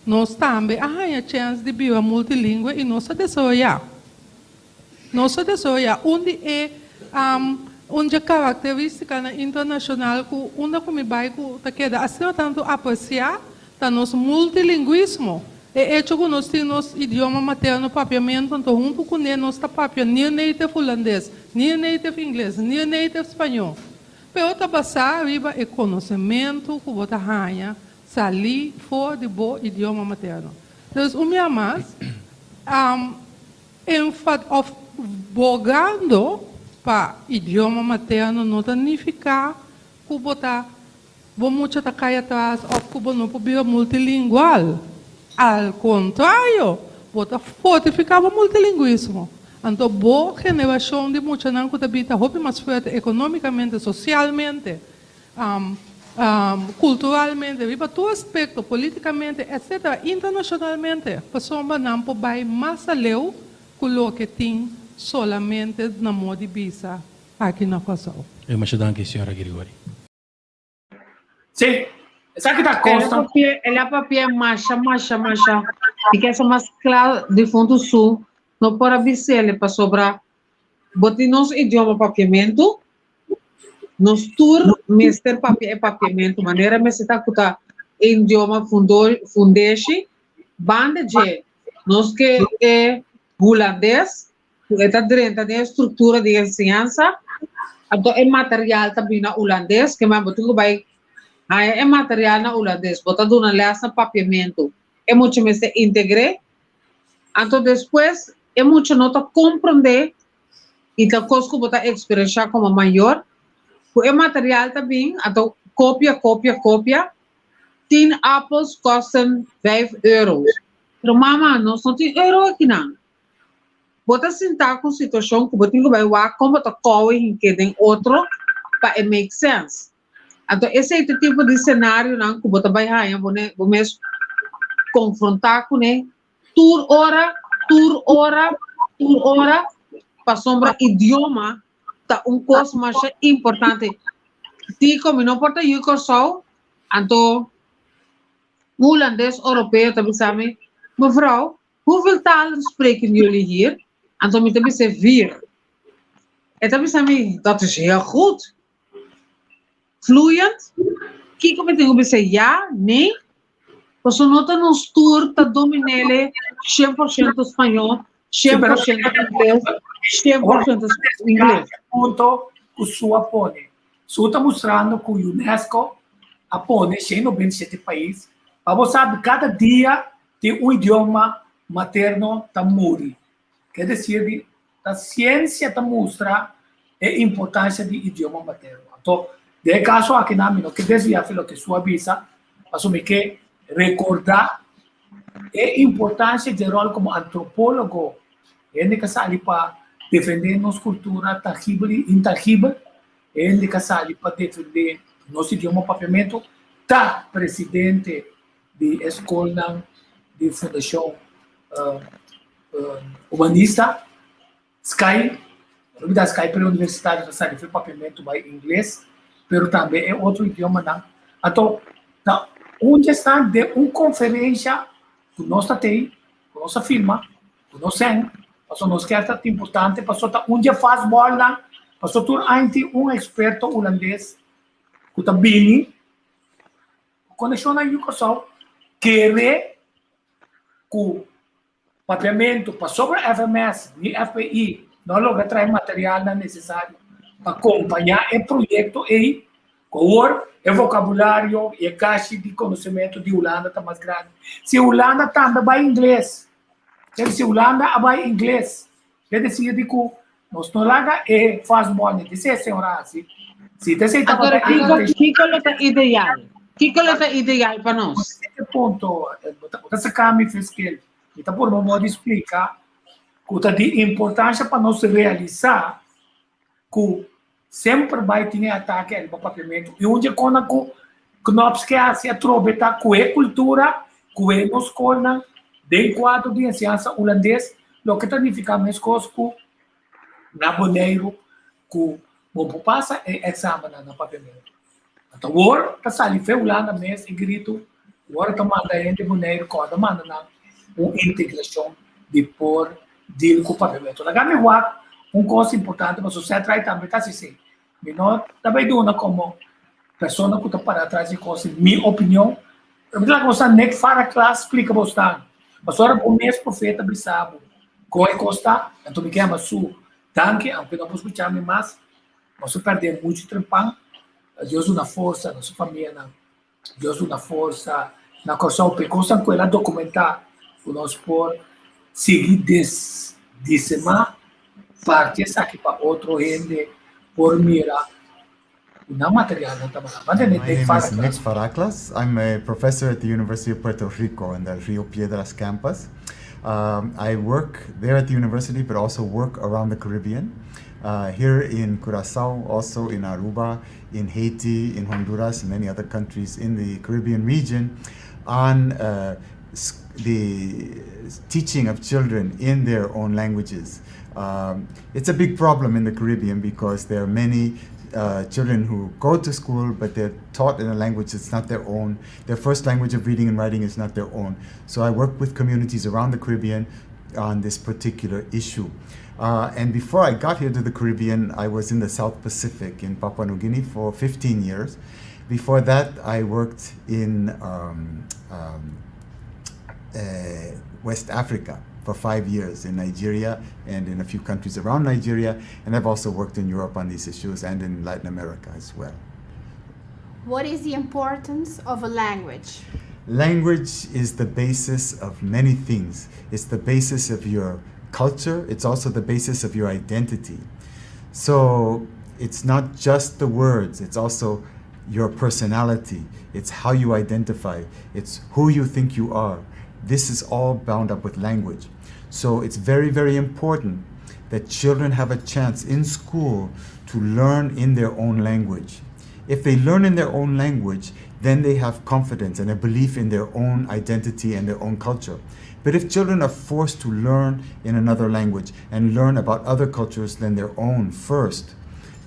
Nós também arranha chance de viver multilingüe e nós desenvolver. Nós desenvolver onde é onde a característica internacional que onde como vai que queda assim tanto apreciar tá nosso multilinguismo é hecho que nós temos idioma materno papiamento então junto com ele nós está papia nem native holandês nem native inglês nem native espanhol pero tá passar riba é conhecimento que bota ranha salir fora de bom idioma materno então o meu mais bogando para idioma materno não significa que vamos cair atrás ou que não pode multilingual. Ao contrário, bota fortificar o multilinguismo. Então, boa geração de muita não que habita roupa mais forte economicamente, socialmente, culturalmente, viva todo aspecto, politicamente, etc., internacionalmente, pessoa não pode mais além do que tem solamente na moda de visa aqui na Kosovo. Eu me ajudo senhora Grigori. Sim, essa aqui está consta. Ele é papel macha. E que essa mais clara de fundo sul, não pode avisar ele para sobrar. Bote nosso idioma papiamento, nos tour, mister papiamento, maneira, mas está com o idioma fundeixe, banda de, nós que é holandês, está dentro da estrutura de ensinança, então é material também na holandês, que mais botou vai, é material na holandês, botado na letra papiamento, é muito mais integré, então depois é muito nota compreender e então coisa botar experiência como maior, é material também, então cópia, 10 apples custam 5 euros, pero mama, nós não tem euro aqui não. Bota sentar com situação que você vai ver como está correndo que tem outro para make sense. Então esse é o tipo de cenário não que você vai ganhar, vamos confrontar com ele. Tour hora para sombra idioma tá coisa mais importante. Ti como não importa eu que sou, então holandês europeu também sabe, mevrouw, hoeveel talen spreken jullie hier? En toen moet ik zeggen 4. En dan zei ik, dat is heel goed. Fluent. Kijk op het ding, zeggen ja, nee. Pues nosotros nos tour ta dominele 100% espanhol, 100% inglês, 100% inglês. Ponto que o Sul apone. Sul está mostrando que o UNESCO apone 197 países. Para você saber, cada dia tem um idioma materno que muri. Quer dizer, a ciência está mostra a importância do idioma materno. Então, de caso aqui na minha, que desvia pelo que sua visa, assumir que recordar a importância de rol como antropólogo, ele que sabe para defender nossa cultura tangível e intangível, ele que sabe para defender nosso idioma papiamento, tá presidente de escola de fundação humanista, Sky, da Sky pela universidade da sabe foi papiamento em inglês, mas também é outro idioma não. Então, onde está de uma conferência que nós temos, com nossa firma, com nós temos, passou nós quer estar importante, passou onde faz bola, passou tudo antes experto holandês, que está bem, conexão na Microsoft, querer que o papiamento para sobre FMS e FPI não logra trazer material necessário para acompanhar o projeto e com o vocabulário e a caixa de conhecimento de Holanda está mais grande. Se Holanda também vai inglês, se Holanda vai inglês, quer dizer que nós não larga e faz bom, disse a senhora assim. Se você está agora, que é ideal? Que é ideal para nós? Esse ponto, essa câmera fez que ele está por um modo de explicar que de importância para nós realizar que sempre vai ter ataque ao papiamento e onde quando que nós queremos se aproveitar com a cultura, com a nossa escola, de quadro de ciência holandês, o que significa mais coisas que na boneiro que vamos passar é exame no papiamento. Então, agora está saindo foi Holanda mesmo e grito, agora está mandando de boneiro quando manda uma integração de por deal com o papiamento. Na minha guarda coisa importante, mas você traz também está assim. Não também dona como pessoa que está para trás de coisas, minha opinião. Eu vou gostar nem que fara classe explica bastante. Mas agora o mês profeta brisabo, qual é costa? Então me quer su tanque, aunque não posso escutar mais, mas eu perder muito tempo. Deus uma força na sua família, Deus uma força na coisa pecosa com ela documentar o nosso por seguir de semana partes aqui para outro rende por mirar na material não trabalhar. My name is Nick Faraclas. I'm a professor at the University of Puerto Rico in the Rio Piedras campus. I work there at the university, but also work around the Caribbean. Here in Curaçao, also in Aruba, in Haiti, in Honduras, and many other countries in the Caribbean region, on the teaching of children in their own languages. It's a big problem in the Caribbean because there are many children who go to school, but they're taught in a language that's not their own. Their first language of reading and writing is not their own. So I work with communities around the Caribbean on this particular issue. And before I got here to the Caribbean, I was in the South Pacific in Papua New Guinea for 15 years. Before that, I worked in West Africa for 5 years, in Nigeria and in a few countries around Nigeria. And I've also worked in Europe on these issues and in Latin America as well. What is the importance of a language? Language is the basis of many things. It's the basis of your culture. It's also the basis of your identity. So it's not just the words, it's also your personality. It's how you identify. It's who you think you are. This is all bound up with language. So it's very, very important that children have a chance in school to learn in their own language. If they learn in their own language, then they have confidence and a belief in their own identity and their own culture. But if children are forced to learn in another language and learn about other cultures than their own first,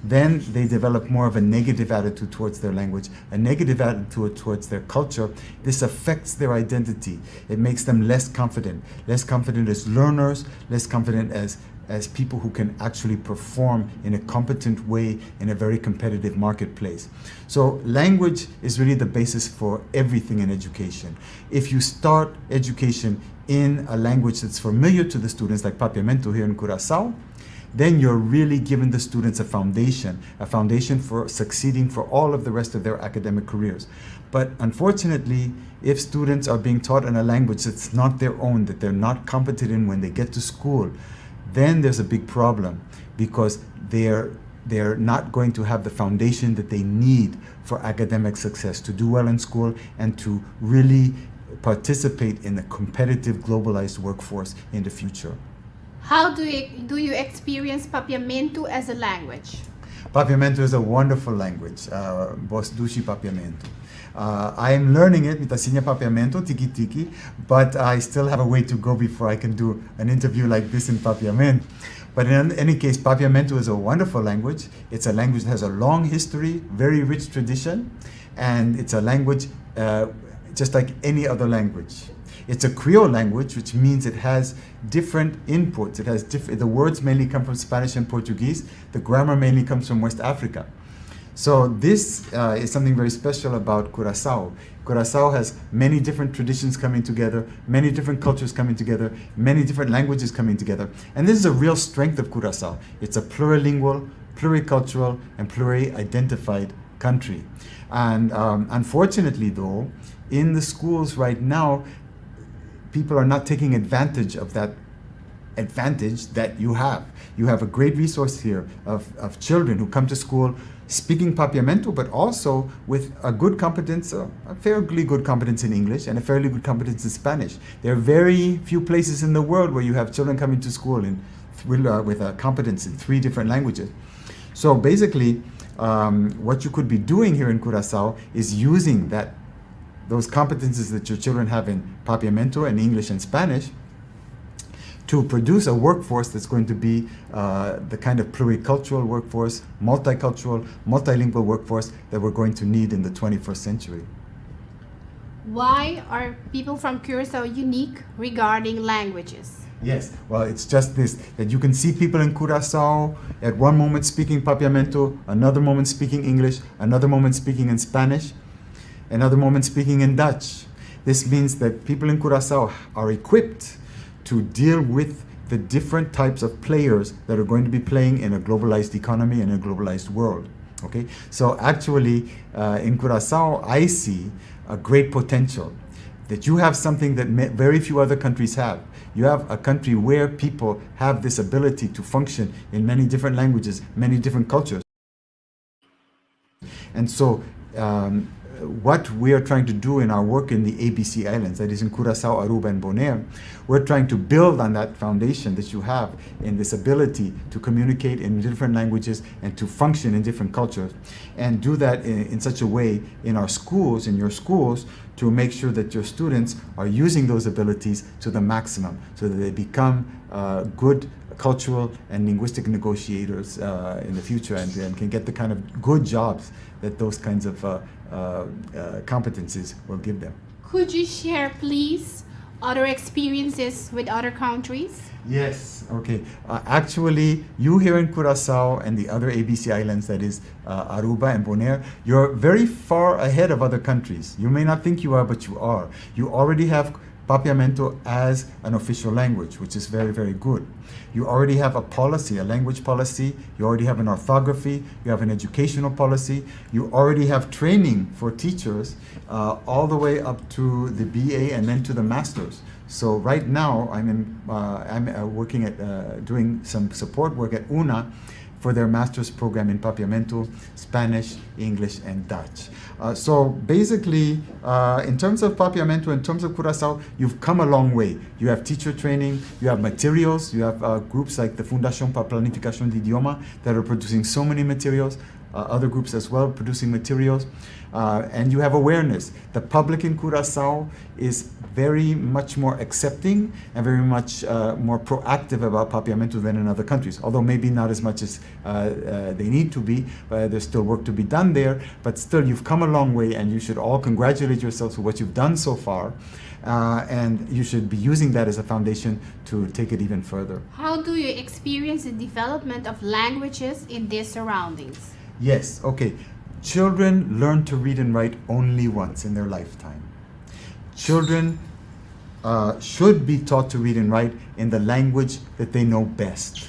then they develop more of a negative attitude towards their language, a negative attitude towards their culture. This affects their identity. It makes them less confident as learners, less confident as as people who can actually perform in a competent way in a very competitive marketplace. So language is really the basis for everything in education. If you start education in a language that's familiar to the students, like Papiamento here in Curaçao, then you're really giving the students a foundation for succeeding for all of the rest of their academic careers. But unfortunately, if students are being taught in a language that's not their own, that they're not competent in when they get to school, then there's a big problem, because they're not going to have the foundation that they need for academic success, to do well in school and to really participate in the competitive globalized workforce in the future. How do you experience Papiamento as a language? Papiamento is a wonderful language. Bos dushi Papiamento. I am learning it, mitasinya Papiamento, tiki tiki, but I still have a way to go before I can do an interview like this in Papiamento. But in any case, Papiamento is a wonderful language. It's a language that has a long history, very rich tradition, and it's a language just like any other language. It's a Creole language, which means it has different inputs. It has the words mainly come from Spanish and Portuguese. The grammar mainly comes from West Africa. So this is something very special about Curaçao. Curaçao has many different traditions coming together, many different cultures coming together, many different languages coming together. And this is a real strength of Curaçao. It's a plurilingual, pluricultural, and pluri-identified country. And unfortunately, though, in the schools right now, people are not taking advantage of that advantage that you have. You have a great resource here of children who come to school speaking Papiamento, but also with a good competence, a fairly good competence in English and a fairly good competence in Spanish. There are very few places in the world where you have children coming to school with a competence in 3 different languages. So basically, what you could be doing here in Curaçao is using those competences that your children have in Papiamento and English and Spanish to produce a workforce that's going to be the kind of pluricultural workforce, multicultural, multilingual workforce that we're going to need in the 21st century. Why are people from Curaçao unique regarding languages? Yes, well, it's just this, that you can see people in Curaçao at one moment speaking Papiamento, another moment speaking English, another moment speaking in Spanish, another moment speaking in Dutch. This means that people in Curaçao are equipped to deal with the different types of players that are going to be playing in a globalized economy and a globalized world. Okay, so actually in Curaçao, I see a great potential that you have something that very few other countries have. You have a country where people have this ability to function in many different languages, many different cultures. And so what we are trying to do in our work in the ABC Islands, that is in Curaçao, Aruba, and Bonaire, we're trying to build on that foundation that you have in this ability to communicate in different languages and to function in different cultures, and do that in such a way in our schools, in your schools, to make sure that your students are using those abilities to the maximum, so that they become good cultural and linguistic negotiators in the future, and can get the kind of good jobs that those kinds of competencies will give them. Could you share, please, other experiences with other countries? Yes, okay. Actually, you here in Curaçao and the other ABC Islands, that is Aruba and Bonaire, you're very far ahead of other countries. You may not think you are, but you are. You already have Papiamento as an official language, which is very, very good. You already have a policy, a language policy. You already have an orthography. You have an educational policy. You already have training for teachers all the way up to the BA and then to the masters. So right now, I'm working at doing some support work at UNA for their master's program in Papiamento, Spanish, English, and Dutch. So basically, in terms of Papiamento, in terms of Curaçao, you've come a long way. You have teacher training, you have materials, you have groups like the Fundación para Planificación de Idioma that are producing so many materials, other groups as well producing materials, and you have awareness. The public in Curaçao is very much more accepting and very much more proactive about Papiamento than in other countries, although maybe not as much as they need to be. There's still work to be done there, but still you've come a long way, and you should all congratulate yourselves for what you've done so far. And you should be using that as a foundation to take it even further. How do you experience the development of languages in their surroundings? Yes, okay. Children learn to read and write only once in their lifetime. Children should be taught to read and write in the language that they know best.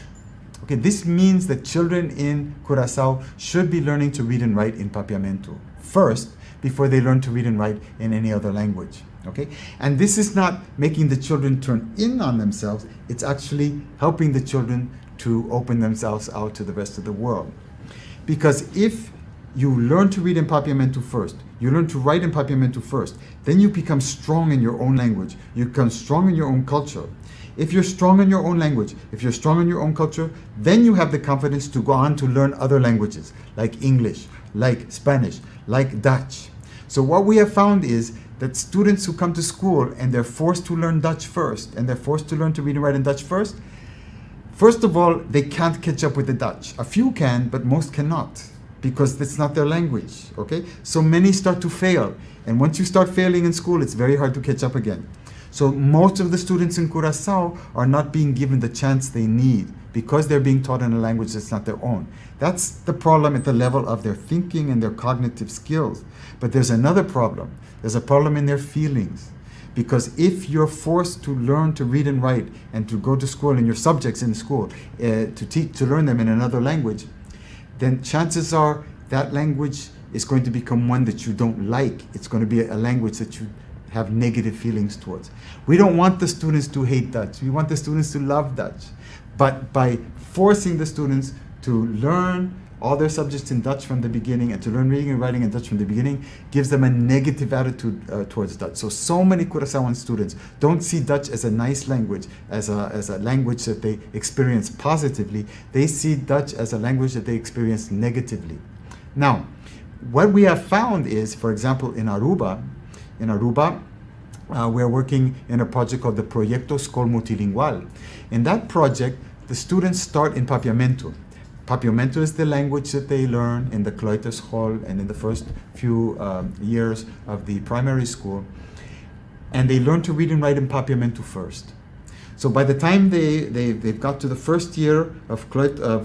Okay, this means that children in Curaçao should be learning to read and write in Papiamento first, before they learn to read and write in any other language. Okay, and this is not making the children turn in on themselves, it's actually helping the children to open themselves out to the rest of the world. Because if you learn to read in Papiamento first, you learn to write in Papiamento first, then you become strong in your own language, you become strong in your own culture. If you're strong in your own language, if you're strong in your own culture, then you have the confidence to go on to learn other languages, like English, like Spanish, like Dutch. So what we have found is that students who come to school and they're forced to learn Dutch first, and they're forced to learn to read and write in Dutch first of all, they can't catch up with the Dutch. A few can, but most cannot, because that's not their language, okay? So many start to fail, and once you start failing in school, it's very hard to catch up again. So most of the students in Curaçao are not being given the chance they need because they're being taught in a language that's not their own. That's the problem at the level of their thinking and their cognitive skills. But there's another problem. There's a problem in their feelings. Because if you're forced to learn to read and write and to go to school and your subjects in school to learn them in another language, then chances are that language is going to become one that you don't like. It's going to be a language that you have negative feelings towards. We don't want the students to hate Dutch. We want the students to love Dutch. But by forcing the students to learn all their subjects in Dutch from the beginning and to learn reading and writing in Dutch from the beginning gives them a negative attitude towards Dutch. So many Curaçaoan students don't see Dutch as a nice language, as a language that they experience positively. They see Dutch as a language that they experience negatively. Now, what we have found is, for example, in Aruba, we're working in a project called the Proyecto Escola Multilingual. In that project, the students start in Papiamento. Papiamento is the language that they learn in the Kleuterschool and in the first few years of the primary school. And they learn to read and write in Papiamento first. So by the time they've got to the first year of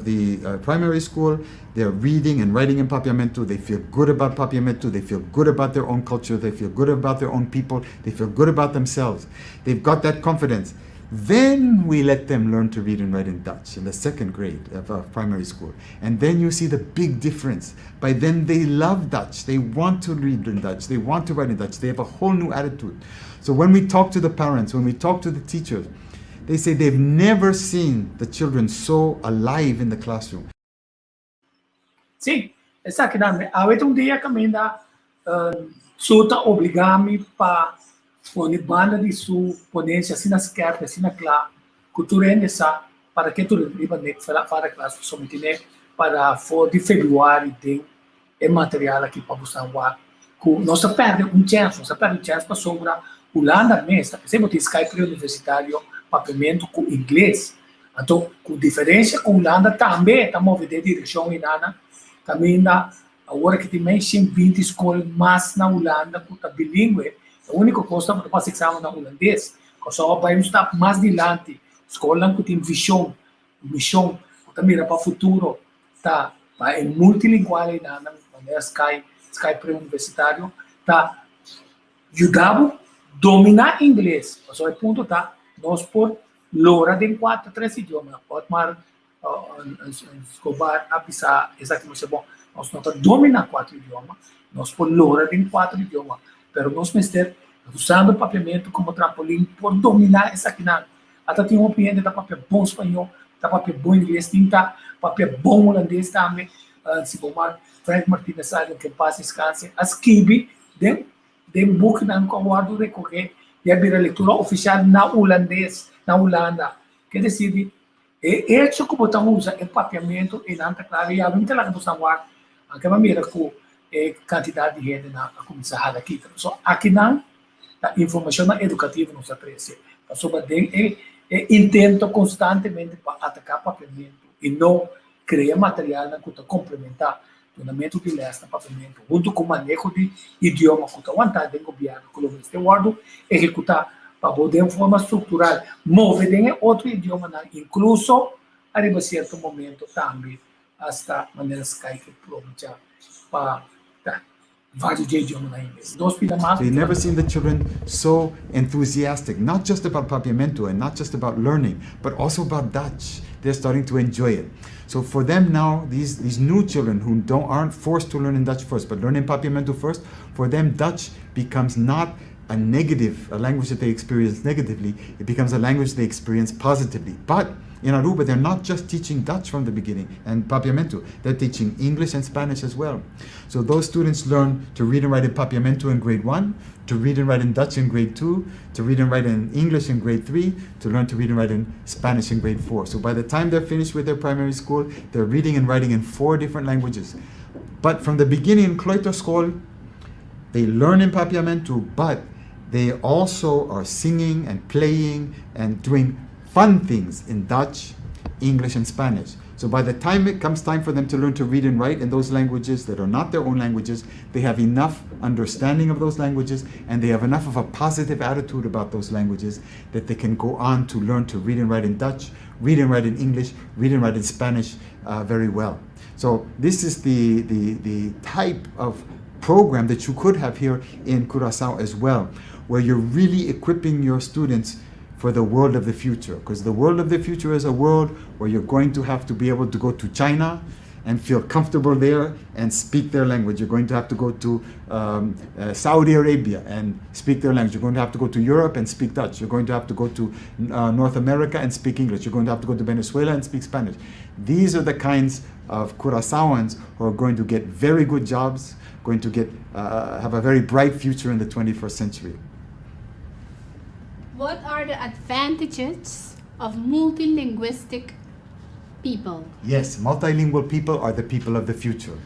the primary school, they're reading and writing in Papiamento. They feel good about Papiamento. They feel good about their own culture. They feel good about their own people. They feel good about themselves. They've got that confidence. Then we let them learn to read and write in Dutch in the second grade of primary school. And then you see the big difference. By then they love Dutch. They want to read in Dutch. They want to write in Dutch. They have a whole new attitude. So when we talk to the parents, when we talk to the teachers, they say they've never seen the children so alive in the classroom. Sim, essa que dá. Avete dia que me dá suta obligami para pôr banda de sua ponência assim na esquerda, assim na clá, cultura nessa para que tudo riba ne para classe somente né para for de fevereiro tem material aqui para buscar o nossa perde chance para sobra Holanda mesmo, por exemplo, tem Skype universitário Papiamento com inglês. Então, com diferença com Holanda também estamos vendo direção em Nana, também agora que tem mais de 20 escolas mais na Holanda que está bilíngue. A única coisa para passar exame na holandês, que só vai estar mais adiante. Escola que tem missão, que também para o futuro, tá, é multilingual em Nana, Skype universitário, tá, ajudava dominar inglês. Só é ponto, tá? Nós por loura de 4, 3 idiomas. Pode mais escobar a pisar exatamente bom. Nós não dominar 4 idiomas. Nós por loura de 4 idiomas. Pero nós mestre usando o Papiamento como trampolim por dominar essa aqui na. Até tem um cliente da papel bom espanhol, da papel bom inglês, tem papel bom holandês também. Se formar Frank Martinez Island que passa descanse. As kibi de book na guardo de correr e a leitura oficial na holandês, na Holanda. Quer dizer, é isso que botamos usar em Papiamento e na claro e a gente lá que estamos lá, a que maneira com quantidade de gente na começar aqui. Só aqui não a informação educativa nos oferece. Sobre intento constantemente para atacar Papiamento e não cria material na kuta complementar treinamento de lesta papiamento junto com o manejo de idioma kuta vontade de governo como este word executar para poder de forma estrutural mover em outro idioma na incluso arriba certo momento também hasta maneiras que pronunciar para vários idiomas na inglês. Nós pedimos mais. You've never seen the children so enthusiastic, not just about papiamento and not just about learning, but also about Dutch. They're starting to enjoy it. So for them now, these new children who aren't forced to learn in Dutch first, but learn in papiamento first, for them Dutch becomes not a language that they experience negatively, it becomes a language they experience positively. But in Aruba, they're not just teaching Dutch from the beginning and papiamento, they're teaching English and Spanish as well. So those students learn to read and write in papiamento in grade 1, to read and write in Dutch in grade 2, to read and write in English in grade 3, to learn to read and write in Spanish in grade 4. So by the time they're finished with their primary school, they're reading and writing in 4 different languages. But from the beginning in Kloito School, they learn in papiamento, but they also are singing and playing and doing fun things in Dutch, English, and Spanish. So by the time it comes time for them to learn to read and write in those languages that are not their own languages, they have enough understanding of those languages and they have enough of a positive attitude about those languages that they can go on to learn to read and write in Dutch, read and write in English, read and write in Spanish very well. So this is the type of program that you could have here in Curaçao as well, where you're really equipping your students for the world of the future. Because the world of the future is a world where you're going to have to be able to go to China and feel comfortable there and speak their language. You're going to have to go to Saudi Arabia and speak their language. You're going to have to go to Europe and speak Dutch. You're going to have to go to North America and speak English. You're going to have to go to Venezuela and speak Spanish. These are the kinds of Curaçaoans who are going to get very good jobs, going to get have a very bright future in the 21st century. What are the advantages of multilinguistic people? Yes, multilingual people are the people of the future.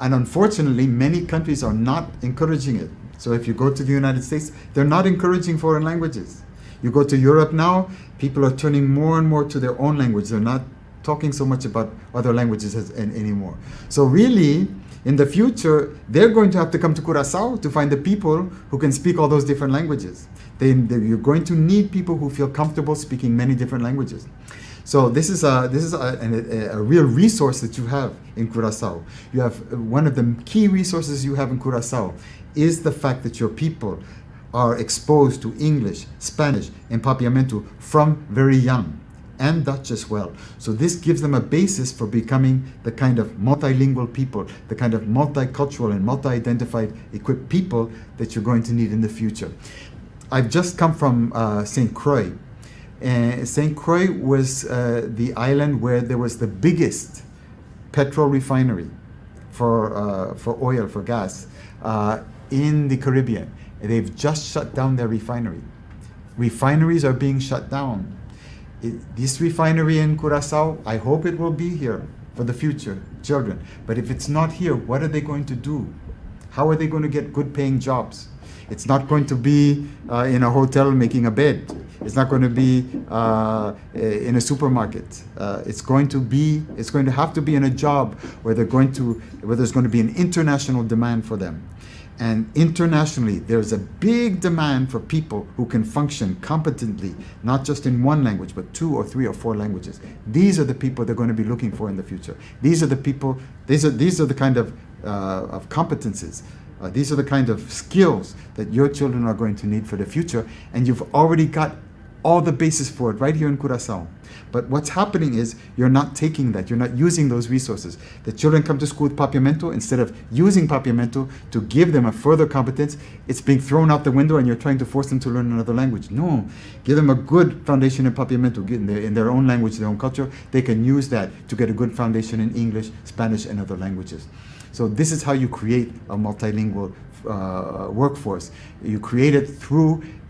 And unfortunately, many countries are not encouraging it. So if you go to the United States, they're not encouraging foreign languages. You go to Europe now, people are turning more and more to their own language. They're not talking so much about other languages anymore. So really, in the future, they're going to have to come to Curaçao to find the people who can speak all those different languages. You're going to need people who feel comfortable speaking many different languages. So this is a real resource that you have in Curaçao. You have one of the key resources you have in Curaçao is the fact that your people are exposed to English, Spanish, and papiamento from very young, and Dutch as well. So this gives them a basis for becoming the kind of multilingual people, the kind of multicultural and multi-identified equipped people that you're going to need in the future. I've just come from St. Croix. St. Croix was the island where there was the biggest petrol refinery for oil, for gas, in the Caribbean. They've just shut down their refinery. Refineries are being shut down. This refinery in Curaçao, I hope it will be here for the future children. But if it's not here, what are they going to do? How are they going to get good paying jobs? It's not going to be in a hotel making a bed. It's not going to be in a supermarket. It's going to have to be in a job where there's going to be an international demand for them. And internationally, there's a big demand for people who can function competently, not just in one language, but 2 or 3 or 4 languages. These are the people they're going to be looking for in the future. These are the people, these are the kind of competences. These are the kind of skills that your children are going to need for the future, and you've already got all the basis for it right here in Curaçao. But what's happening is you're not taking that, you're not using those resources. The children come to school with papiamento. Instead of using papiamento to give them a further competence, it's being thrown out the window and you're trying to force them to learn another language. No, give them a good foundation in papiamento, in their own language, their own culture. They can use that to get a good foundation in English, Spanish, and other languages. So this is how you create a multilingual workforce. You create it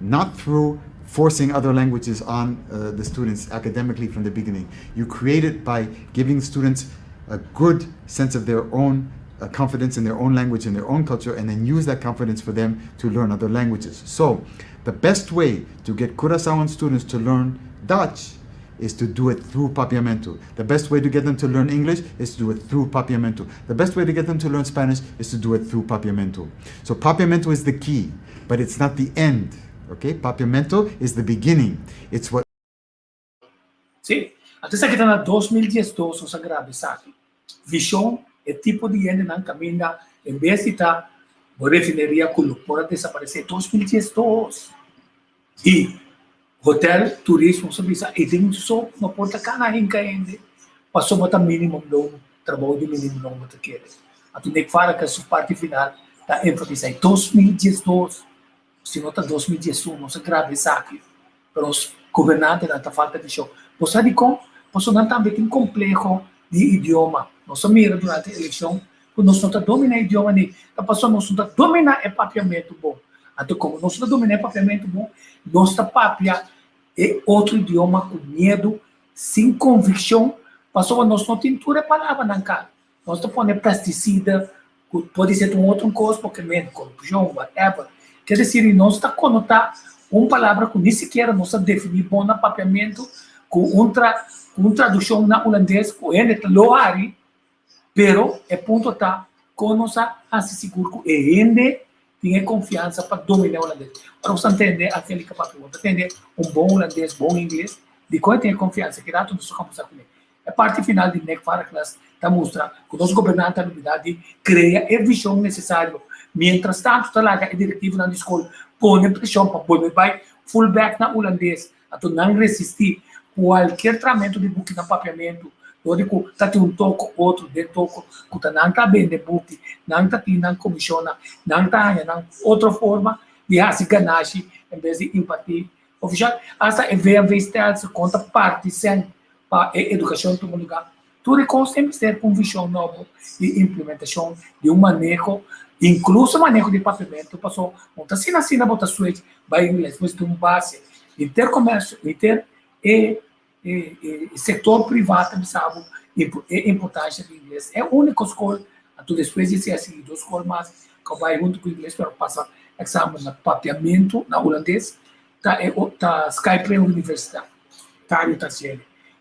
not through forcing other languages on the students academically from the beginning. You create it by giving students a good sense of their own confidence in their own language and their own culture, and then use that confidence for them to learn other languages. So the best way to get Curaçaoan students to learn Dutch is to do it through Papiamento. The best way to get them to learn English is to do it through Papiamento. The best way to get them to learn Spanish is to do it through Papiamento. So Papiamento is the key, but it's not the end. Okay? Papiamento is the beginning. It's what. Sim, até sa kita na 2012 sa grabe sa akin. Vision é tipo de gente não caminha, em vez de estar, por refineria com por desaparecer 2012. E hotel, turismo, sabe isso? E tem só uma porta cana ainda, passou para mínimo não trabalho de mínimo não muito quer. A tu nem fala que a sua parte final está enfatizando 2012, se não está 2011, não se grave isso aqui. Para os governantes não está falta de show. Você de como, você não também tem complexo de idioma. Nós mira durante a eleição, quando nós não domina o idioma nem, a pessoa não domina o papiamento bom. Então, como nós não dominamos o papiamento bom, nossa papia é outro idioma com medo, sem convicção, passou a nossa tintura palavra na cara. Nós não podemos pesticida, pode ser um outro coisa, porque medo, corrupção, whatever. Quer dizer, nós está conotar uma palavra que nem sequer nós definir bom no papiamento, com uma tradução na holandês, com ele loari, pero é ponto tá, com nós se seguro que ele tem confiança para dominar o holandês. Para você entender aquele que para entender bom holandês, bom inglês, de qual tem confiança, que dá tudo isso como sabe. A parte final de NEC para a classe está mostrando que o nosso governante habilidade cria a visão necessária. Mientras tanto, está lá a diretiva na escola, põe pressão para pôr vai fullback na holandês, até não resistir qualquer tratamento de book na papiamento. Eu digo, está tem toco, outro de toco, que não está bem de book, não está tendo comissão, não está tendo outra forma de se ganhar em vez de empatia. Oficial, essa é ver a vez de conta parte sem para a educação em todo lugar. Tudo é sempre ter uma visão nova de implementação de manejo, incluso manejo de papiamento, passou, monta assina, bota switch, vai em inglês, mas tem uma base, intercomércio, setor privado, sabe, a importância do inglês. É a única escola, depois de ser assim, duas escolas mais, que vai junto com o inglês para passar exame de papiamento na holandês, tá Skype é universidade, tá ali.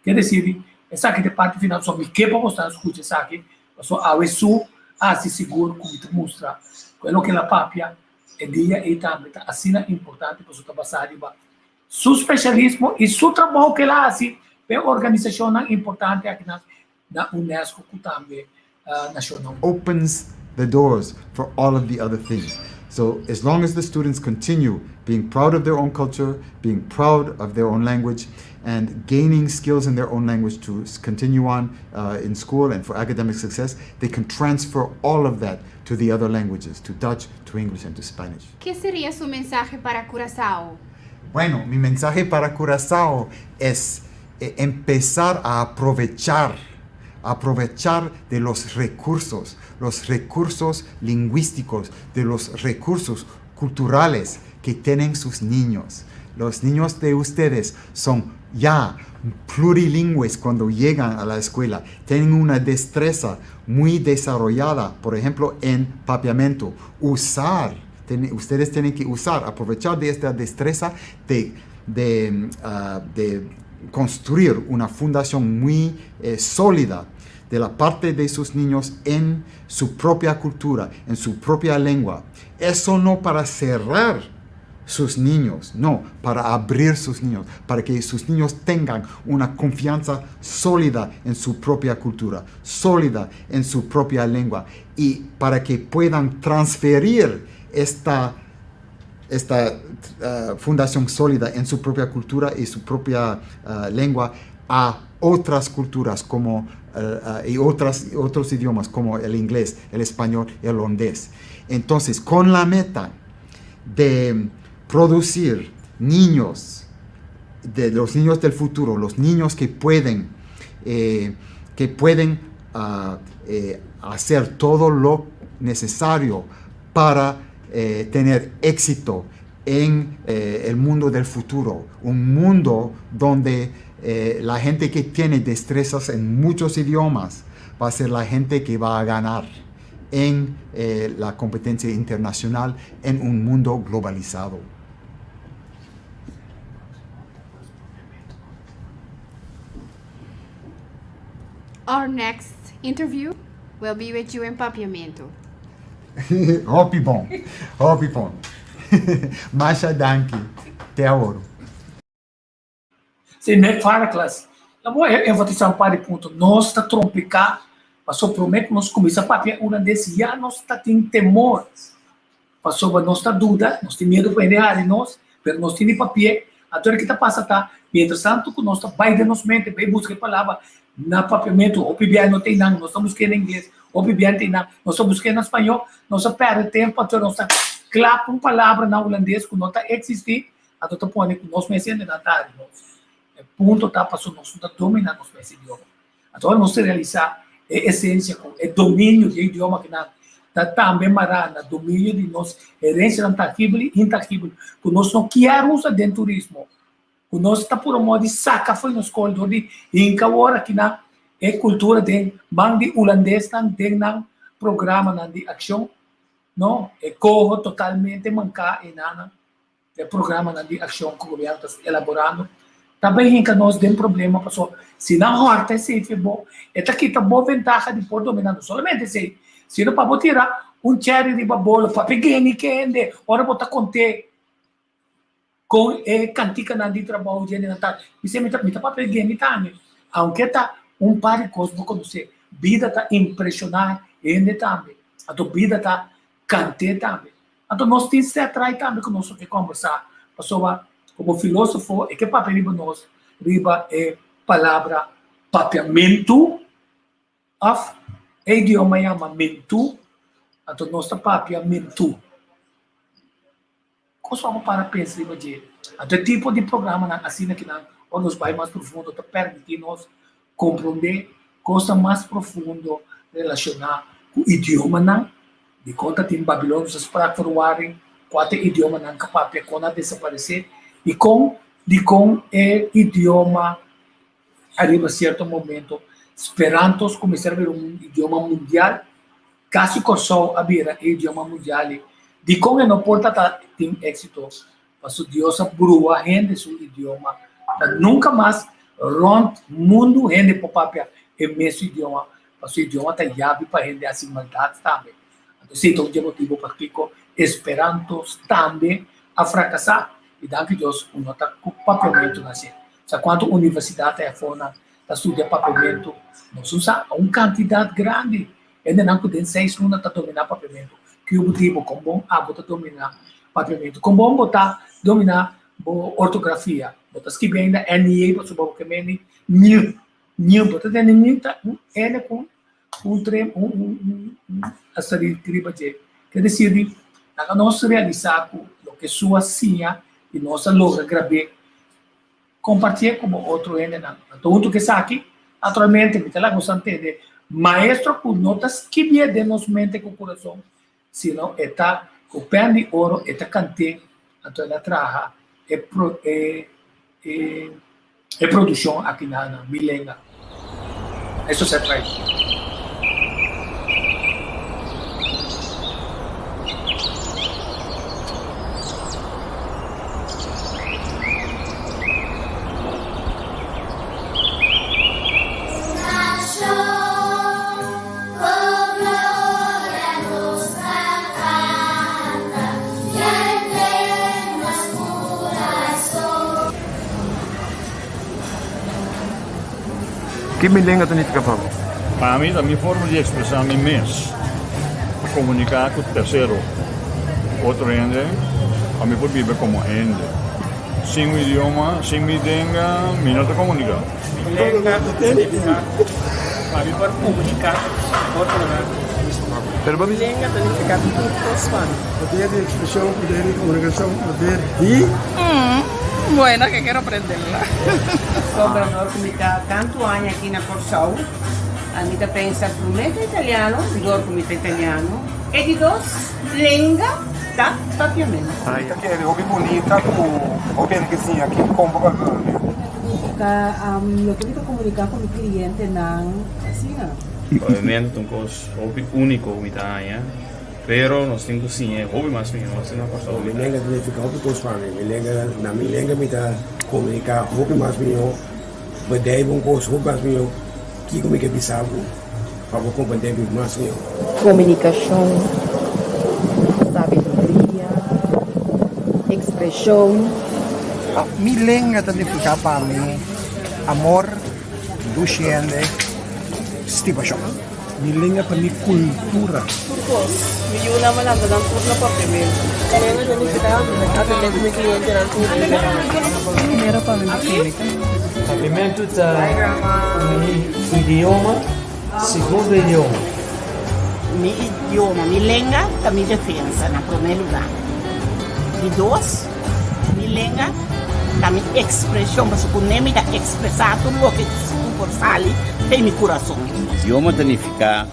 Quer dizer, essa aqui é a parte final, só me quebra mostrar, escute essa aqui, só a isso, se seguro, como te mostrar, aquilo que ela papia, é dia e também, assim é importante para você passar de seu especialismo e seu trabalho que ela faz, é uma organização importante aqui na UNESCO, que também nacional. Opens the doors for all of the other things. So as long as the students continue being proud of their own culture, being proud of their own language, and gaining skills in their own language to continue on in school and for academic success, they can transfer all of that to the other languages, to Dutch, to English, and to Spanish. ¿Qué sería su mensaje para Curazao? Bueno, mi mensaje para Curazao es empezar a aprovechar de los recursos lingüísticos, de los recursos culturales que tienen sus niños. Los niños de ustedes son ya plurilingües cuando llegan a la escuela, tienen una destreza muy desarrollada, por ejemplo, en papiamento. Ustedes tienen que aprovechar de esta destreza de construir una fundación muy sólida de la parte de sus niños en su propia cultura, en su propia lengua. Eso no para cerrar sus niños, no, para abrir sus niños, para que sus niños tengan una confianza sólida en su propia cultura, sólida en su propia lengua, y para que puedan transferir esta fundación sólida en su propia cultura y su propia lengua a otras culturas y otros idiomas como el inglés, el español y el holandés. Entonces, con la meta de producir niños, de los niños del futuro, los niños que pueden hacer todo lo necesario para tener éxito en el mundo del futuro, un mundo donde la gente que tiene destrezas en muchos idiomas va a ser la gente que va a ganar en la competencia internacional en un mundo globalizado. Our next interview will be with you in Papiamento. Hopi bom. Masha danki. Te aoro. Se nem fala, classe. Eu vou te chamar de ponto. Nós está trompicar, passou promete nós começar a papel uma desse já nós está tendo temor. Passou nós está dúvida, nós temos medo para errar em nós, mas nós temos papel. Agora que está passa tá, mientras tanto que nós está vai de nós mente, vai buscar palavra na papiamento, ou PBI não tem nada, nós estamos buscando em inglês, ou PBI não tem nada, nós estamos buscando em espanhol, nós está perde tempo, então nós está claro uma palavra na holandês que não está existir, então está pondo que nós mexendo na tarde, o ponto está passando, nós está dominando nosso idioma. Então nós realizar a essência, o domínio do idioma que nós também marana, domínio de nossa herência intangível e intangível, que nós não queremos dentro do turismo. Que nós está por um modo de saca foi nos corredores de Inca agora que na é cultura de bang de holandês tem na programa de ação, não é corro totalmente mancar e nada é programa de ação que o governo está elaborando. Também Inca nós tem problema passou se na horta se é bom é aqui tá boa vantagem de por dominando somente se não para tirar cherry de babola para pegar que ende ora botar conter com cantica de trabalho de natal você me tá para pegar também aunque tá par de coisas para conhecer vida tá impressionar ende também a tua vida tá cante também então nós temos que atrair também com nós que conversar passou como filósofo é que papel riba nós riba é palavra papiamento of idioma chama mentu, então nós está papiamento. Como vamos para pensar de então tipo de programa assim que nós nos vai mais profundo para permitir nós compreender coisa mais profundo relacionar com o idioma não de conta tem Babilônia os para forwarem quatro idioma não capaz de quando desaparecer e com o idioma arriba certo momento Esperanto começar a ver idioma mundial, quase começou a ver idioma mundial. De como não porta tem êxito, mas Deus abrua gente seu idioma, nunca mais rond mundo gente por papel é mesmo idioma, mas o idioma está chave para gente assim maldade também. Então se então de motivo para que Esperanto também a fracassar e dá que Deus não está com papiamento nascer. Sabe quanto universidade é fora da estudar papiamento, nós usamos uma quantidade grande. Ainda não podemos 6 anos para dominar papiamento. Que o motivo, como bom, botar dominar papiamento. Como bom, botar dominar ortografia. Botar escrever ainda NE, para subir o caminho, NIL. Botar NE, N com trem, a sair de quer dizer, nós realizar o que sua sinha e nossa logra gravar compartilhar como outro N. Tudo que está aqui, atualmente, me está gostando de maestro com notas que viem de nossa mente com o coração, senão está com pé de ouro, está cante, então ela traga produção aqui na Milenga. Isso se traz. Que Milenga significa para você? Para mim, a minha forma de expressar me mês, comunicar com o terceiro, outro ende, a mim por viver como ende. Sem o idioma, sem Milenga, me não te comunica. Milenga significa para mim por comunicar, outro ende. Milenga significa todos fãs. Poder de expressão, poder de comunicação, poder de... Bueno, que quero aprenderla. Sobre nós que tanto anos aqui na Corsau, a mim pensa promete italiano, dor com italiano, e de dois, língua da papiamento. Bonita que é, ouve bonita, com o que sim, aqui com o eu quero comunicar com o cliente não assim, Obviamente, uma coisa única em Itália, pero nós temos sim, hobby mais bem, nós temos uma coisa. Milenga significa hobby com os fãs, na Milenga me dá comunicar hobby mais bem, bedrijf com os hobby mais bem, que como que bisabo para vou compreender mais senhor. Comunicação, sabedoria, expressão. Milenga significa para mim amor, luciende, estimação. Milenga para mim cultura. Yo naman lang dalam turno pa primero. Kaya nga dyan kita atendente mi cliente ng turno. Primero para mim clínica. Pimento tá idioma, segundo idioma. Mi idioma, mi lengua, tá mi defesa na primeiro lugar. E dois, mi lengua, tá mi expressão, mas o nem me dá expressar tudo o que tu por sali tem mi coração. Idioma significa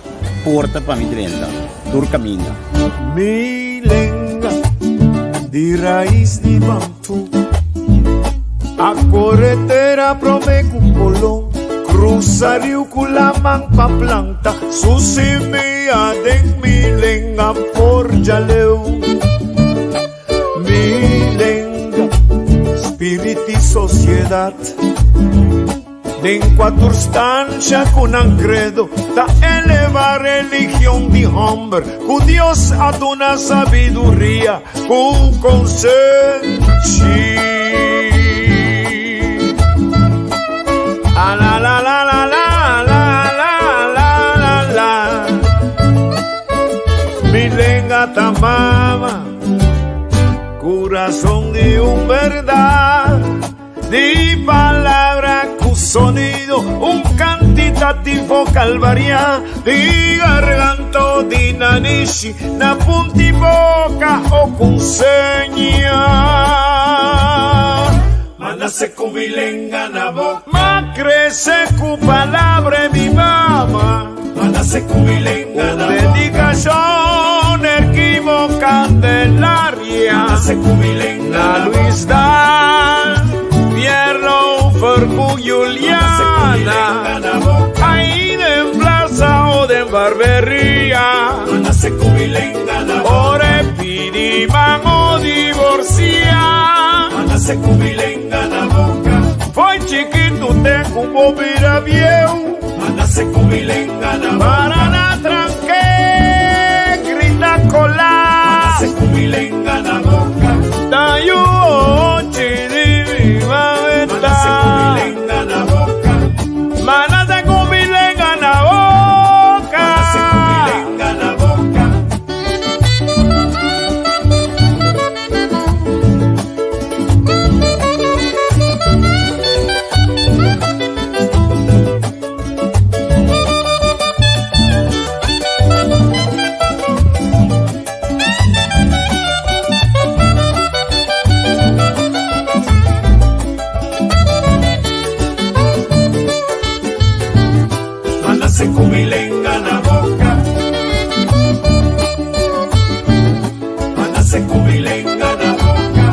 porta para mi drenda, dur caminho. Mi lengua di raiz di Bantu, a corretera promecu colón, cruza rio culamang pa planta, susimia den mi lengua por jaleu. Mi lengua, espíritu y sociedad, de quattro stanza con un credo, da eleva religión de hombre, cu Dios ad una sabiduría, cu consensi. Ah, la la la la la la la la la. Mi lengua tamama, corazón de un verdad, de palabra cu sonido, un cantitativo calvaria, di garganto di nanishi, na punti boca o con segna. Nace con mi lengua na boca, ma crece con palabra mi mamá. Nace con mi lengua na boca, dedicación erquimo candelaria. Nace con mi lengua na Luis Dan, Pierro Fergu Juliana. Ahí de plaza o de barbería. Nace con mi lengua na boca, ore pidiman o divorcia. Nace con mi lengua na boca, foi chiquito tengo un bobira viejo. Nace con mi lengua na boca, para na tranque, grita cola. Nace con mi lengua na boca, da yo chiriva venta. Nace con mi lengua na boca, nace con mi lengua na boca. Nace con mi lengua na boca. Nace con mi lengua na boca, nace con mi lengua na boca,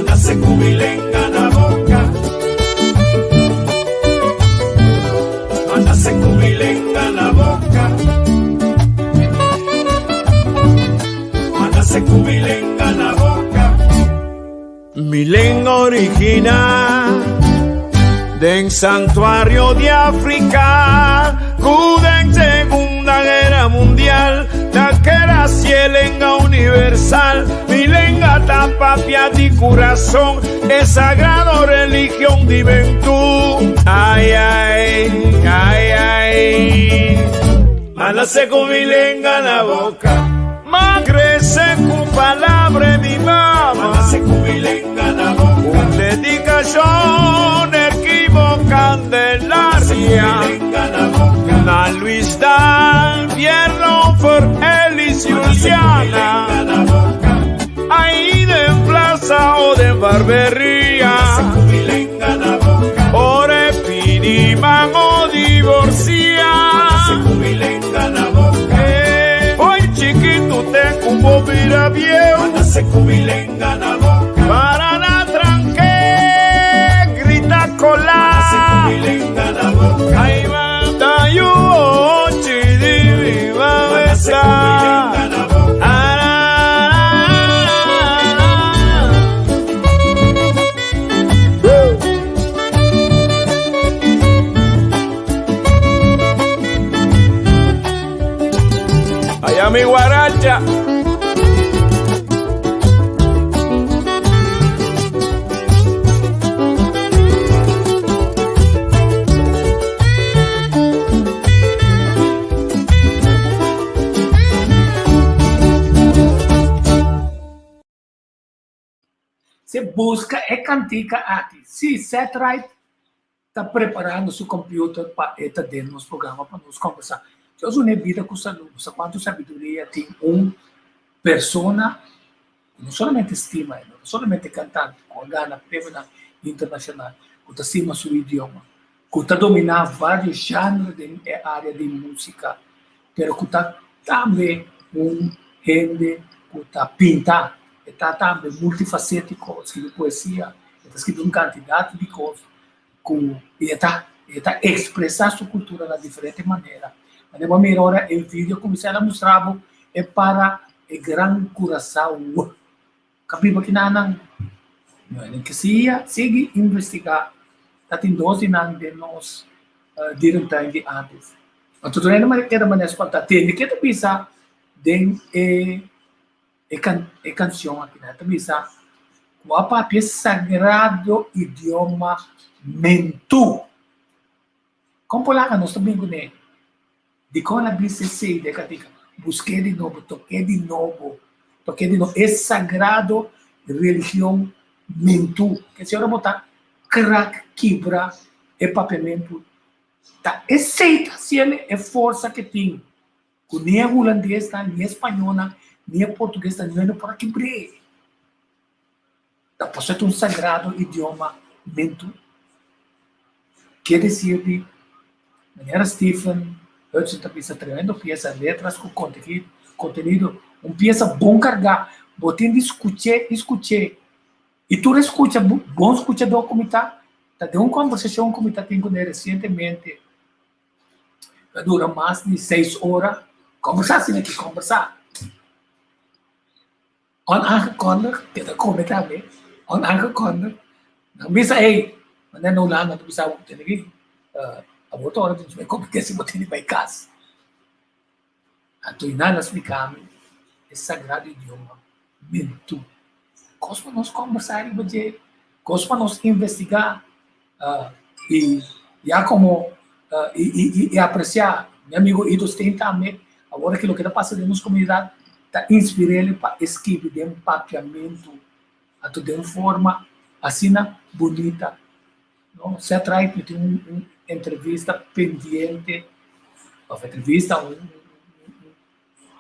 nace con mi lengua na boca, nace con mi lengua na boca, nace con mi lengua na boca, mi lengua original. Den santuario de África, en Segunda Guerra Mundial, la que era cielenga universal, mi lengua tapapia di corazón, es sagrado religión de ventú. Ay, ay, ay, ay. Nace con mi lengua en la boca, ma crece con palabra mi mamá. Nace con mi lengua en la boca, con dedicación Candelaria, na Luis Dan, Pierno for Elis Juliana, ahí de plaza o de barbería, ore pidiman o divorcia. Hoy chiquito tengo un bobira viejo, para la tranque, grita cola. Ahí va, tayo, chidi, viva, besa. mi guaracha. Você busca é cantica aqui. Se você está preparando seu computer para estar dentro do programa para nos conversar. Deus une vida com saúde. Quanto sabedoria tem persona, não somente estima, não somente cantante, com gana prêmio internacional, que estima seu idioma, que está dominar vários gêneros de área de música, mas que está também gente que está pintar, está também multifacético, escreve poesia, está escrevendo quantidade de coisas, e está expressar sua cultura de diferente maneira. Mas de uma melhora, o vídeo comecei a mostrar é para o Gran Curaçao. Capiba que não é que siga investigar. Tem 12 anos de nós diretor de antes. Mas tudo ainda mais que maneira escutar tem que tu pensa den canção aqui, né? Tu pensa o apa sagrado idioma mentu. Como polaca nós também né? De quando a BCC de catica busquei de novo, toquei de novo. É sagrado religião mentu. Que se eu botar crack, quebra, é papamento. Tá, aceita se ele é força que tem. Que nem é holandês, nem é espanhola, nem é português, nem é para quebrar. Tá, por ser um sagrado idioma mentu. Quer dizer, de maneira Stephen, Hudson está treinando peça, letras com conteúdo, peça bom carregar, botando escutar. E tu escuta, bom escutador como está, de uma conversação como está tendo recentemente, dura mais de 6 horas, conversar assim aqui, conversar. On aangekondigd, kita komen kami, on aangekondigd, não bisa mas não lá, não bisa o que tem a motora, a gente vai comer esse botinho vai casa. A tua inanas me kami, é sagrado idioma, mentu. Cospa nós conversar cospa nós investigar e como e apreciar. Meu amigo Idos tem também, agora que o que está passando na nossa comunidade, está inspirando ele para escrever um papiamento, a de uma forma assim bonita. Não? Se atrai, tem uma entrevista pendente,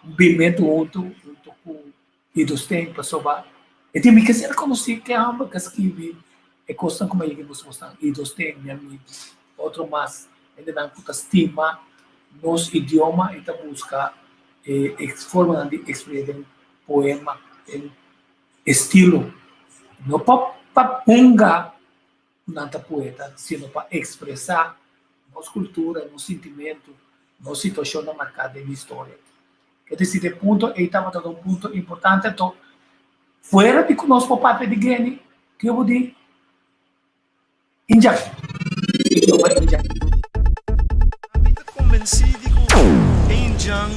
um bimento outro com Idos tem, pessoa. E tem que ser conhecido que ambas que escreve é coisa como ele que você mostra. Idos tem, meu amigo, outro mais, ainda não puta estima nosso idioma e tá busca forma de escrever um poema em estilo não para pungar nada poeta, sino para expressar nossa cultura, nosso sentimento, nossa situação marcada em história. Quer dizer, esse ponto ele estava dando um ponto importante, então fora de conosco papel de Guiné, que eu vou dizer, Índia, idioma Índia. Convencido que Injang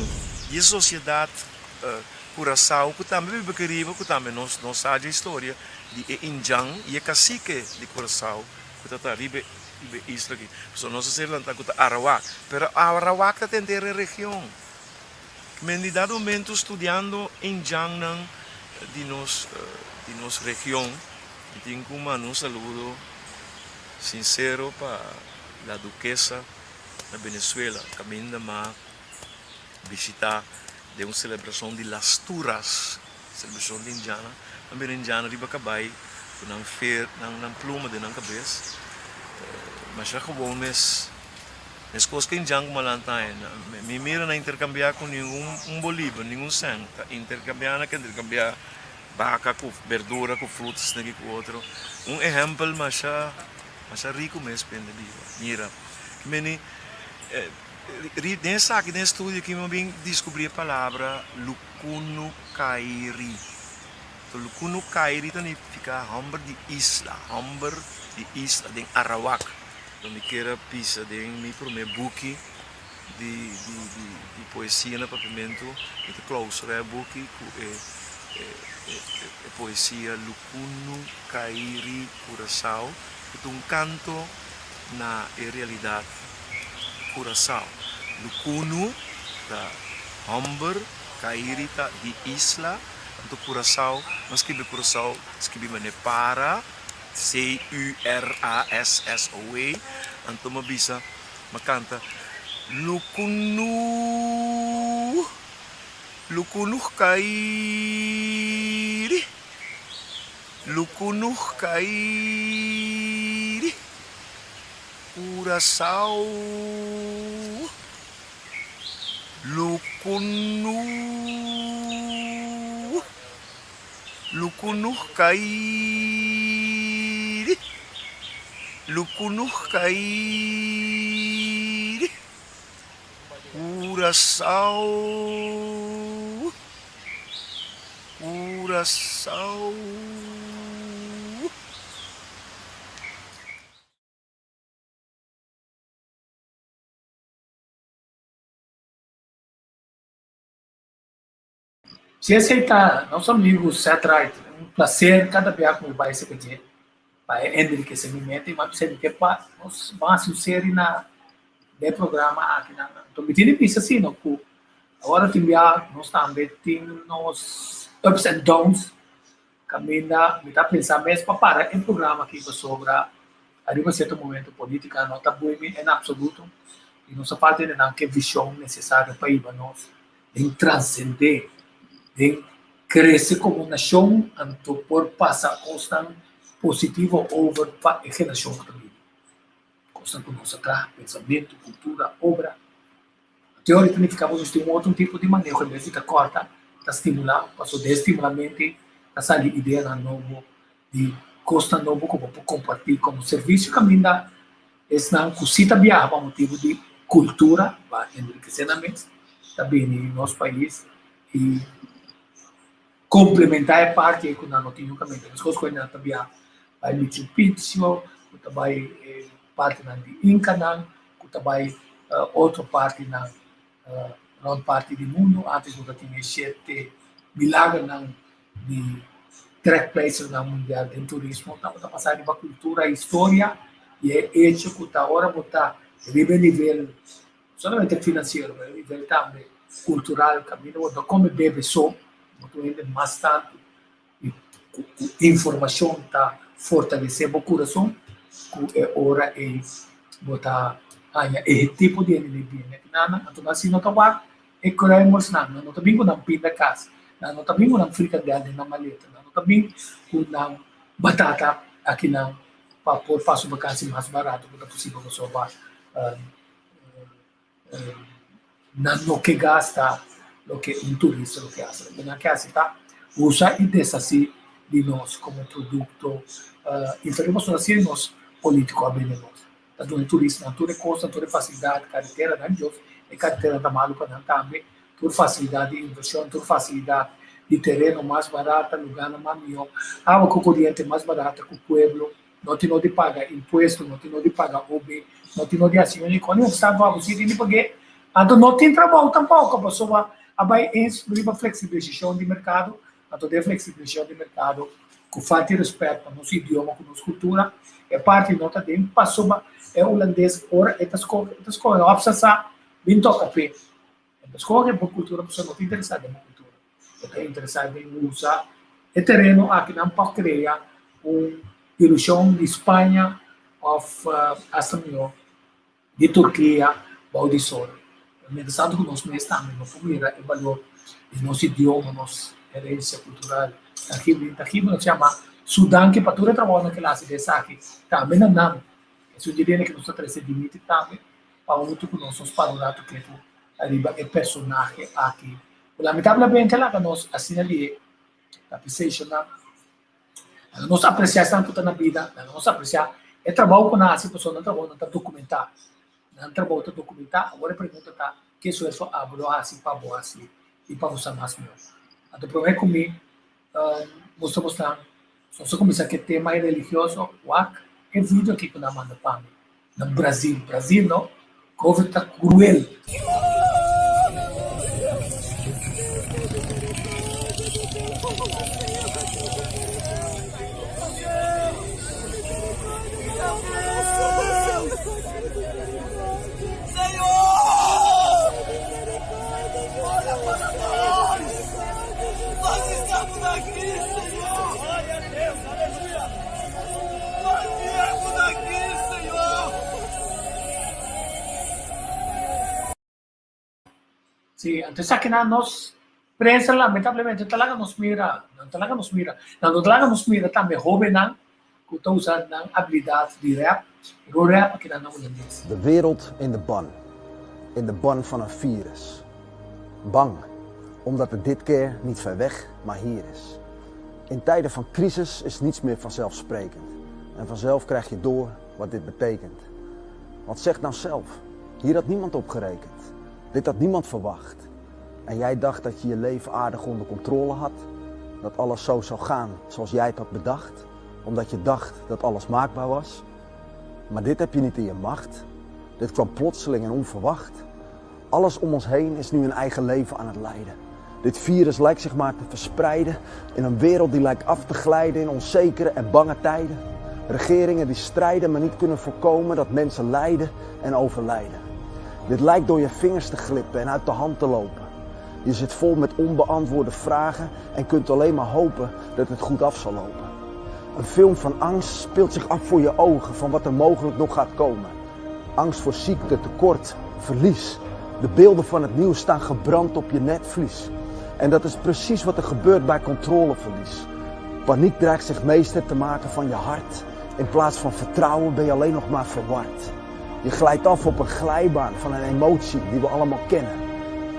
e a sociedade Curaçao, que também bequeriva, que também não sabe a história de Injang e a cacique de Curaçao, que está ribe isla aqui. So nós se lanta que Arawak, pero Arawak está dentro da região. Me em dado momento estudando Injang de nossa região, e tenho um saludo sincero para a duquesa na Venezuela, caminho a visitar de uma celebração de Las Turas, celebração de Indiana. A Indiana riba cabay, com uma pluma de cabeça. Mas já acabou mês coisas que Indiana malantayan, me mira na intercambiar com nenhum bolívar, nenhum cent, intercambiar vaca com verdura, com frutas, com outro. Um exemplo mas rico mesmo pende mira. Meni nesse estúdio que eu vim descobrir a palavra Lukunu Kairi. Então, Lukunu Kairi significa hamber de isla de Arawak. Então, eu quero pisar de meu primeiro book de poesia no papimento e de clausura book poesia Lucunu Kairi Curaçao, que um canto na realidade Curaçao. Lucunu da Humber, Kairi ta di isla, untuk Curaçao, mas escreve Curaçao, escreve Manepara, C-U-R-A-S-S-O-A, então mabisa, makanta Lucunu Kairi Curaçao Lucunu Kairi Curaçao Se aceitar, nosso amigo Setright, um prazer cada vez que vai se pedir, vai enriquecer minha mente, mas sempre que nós vamos inserir na de programa aqui na então me tiene pisa assim, não que agora nós também temos ups and downs, caminha, me está pensando mesmo para um programa aqui sobre arriba certo momento política, não está bom em absoluto, e nossa parte não que visão necessária para ir nós em transcender, em crescer como nação, então por passar constante positivo over para a geração também. Constante nossa pensamento, cultura, obra. Teoricamente, nós temos outro tipo de manejo, em vez de corta, está estimular, passou de estimular a mente, está saindo ideia novo, de costa novo, como compartilhar como serviço, caminha, não cosita viajar para motivo de cultura, para enriquecer a mente, também em nosso país, e complementar a parte que não tinha o caminho. As coisas que não também vai Machu Picchu, também parte de Inca, também outra parte na parte do mundo. Antes nós tinha 7 milagres de track places na mundial de turismo. Estamos passando para a cultura, a história e é hecho que agora está a nível somente financeiro, mas a nível também cultural, caminho, como bebe só, muito bastante informação para fortalecer o coração, que é hora de botar esse tipo de energia. Então, assim, não está e queremos não também com pinta casa, não também com fricadela na maleta, não também com batata aqui não para pôr passo vacância mais barato, porque é possível que só vá não que gasta o que um turista o que faz. Na casa está usa e desce de nós como produto, infelizmente assim nós políticos abrimos nós. Tanto o turismo, toda costa, toda facilidade, carretera não Deus, e carretera da maluca não também, toda facilidade de inversão, toda facilidade de terreno mais barata, lugar mais melhor, água com corrente mais barata que o pueblo, não tem de pagar imposto, não tem de pagar OB, não tem de assinar, quando eu estava você tem de pagar, então não tem trabalho tampouco, a pessoa vai em flexibilização de mercado, então de flexibilização de mercado, com falta de respeito para nosso idioma, com nossa cultura, é parte de nota de passou é holandês, ora, estas coisas, a obsessão, bem toca pé. Estas coisas é boa cultura, a pessoa não está interessada em cultura, está interessada em usar o terreno aqui não pode criar uma ilusão de Espanha, hasta melhor, de Turquia, ou de Sol. Interessante que nós estamos no primeiro o valor do nosso idioma, nossa herência cultural. Aqui nós chamamos Sudão, que para todo trabalho naquela cidade aqui, também não. Eu sugeriria que nós trazemos limite também para outro que nós somos parolados que arriba é personagem aqui. Lamentavelmente, lá que nós assinalamos a pessoa, nós apreciamos tanto na vida, nós apreciamos o trabalho que nós pessoas não trabalham, não documentar. Não trabalho para documentar, agora a pergunta está, que isso é só abro assim, para boa assim, e para usar mais melhor. Então, para mim, comigo, estou mostrando, se começar a ter mais religioso, é vídeo aqui que nós mandamos para mim. No Brasil, não, COVID está cruel. Sí, antes aquí nos prensa lamentablemente talaga nos mira, não talaga nos mira também jovem que está usando a habilidade de rap, rap que não usa. De wereld in de ban van een virus. Bang, omdat het dit keer niet ver weg, maar hier is. In tijden van crisis is niets meer vanzelfsprekend. En vanzelf krijg je door wat dit betekent. Want zeg nou zelf, hier had niemand op gerekend. Dit had niemand verwacht. En jij dacht dat je je leven aardig onder controle had. Dat alles zo zou gaan zoals jij het had bedacht. Omdat je dacht dat alles maakbaar was. Maar dit heb je niet in je macht. Dit kwam plotseling en onverwacht. Alles om ons heen is nu een eigen leven aan het leiden. Dit virus lijkt zich maar te verspreiden in een wereld die lijkt af te glijden in onzekere en bange tijden. Regeringen die strijden maar niet kunnen voorkomen dat mensen lijden en overlijden. Dit lijkt door je vingers te glippen en uit de hand te lopen. Je zit vol met onbeantwoorde vragen en kunt alleen maar hopen dat het goed af zal lopen. Een film van angst speelt zich af voor je ogen van wat er mogelijk nog gaat komen. Angst voor ziekte, tekort, verlies. De beelden van het nieuws staan gebrand op je netvlies. En dat is precies wat er gebeurt bij controleverlies. Paniek dreigt zich meester te maken van je hart. In plaats van vertrouwen ben je alleen nog maar verward. Je glijdt af op een glijbaan van een emotie die we allemaal kennen.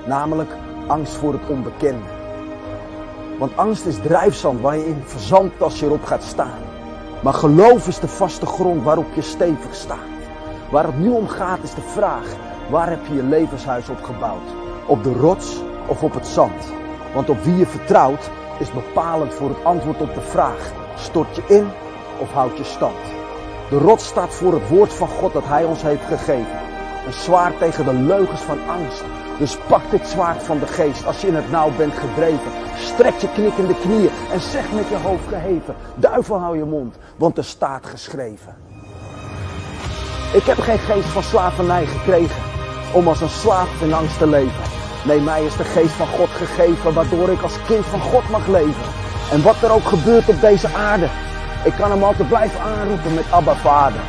Namelijk angst voor het onbekende. Want angst is drijfzand waar je in verzandt als je erop gaat staan. Maar geloof is de vaste grond waarop je stevig staat. Waar het nu om gaat is de vraag, waar heb je je levenshuis op gebouwd? Op de rots of op het zand? Want op wie je vertrouwt is bepalend voor het antwoord op de vraag. Stort je in of houd je stand? De rots staat voor het woord van God dat Hij ons heeft gegeven. Een zwaard tegen de leugens van angst. Dus pak dit zwaard van de geest als je in het nauw bent gedreven. Strek je knikkende knieën en zeg met je hoofd geheven. Duivel, hou je mond, want er staat geschreven. Ik heb geen geest van slavernij gekregen om als een slaaf in angst te leven. Nee, mij is de geest van God gegeven waardoor ik als kind van God mag leven. En wat er ook gebeurt op deze aarde, ik kan hem altijd blijven aanroepen met Abba Vader.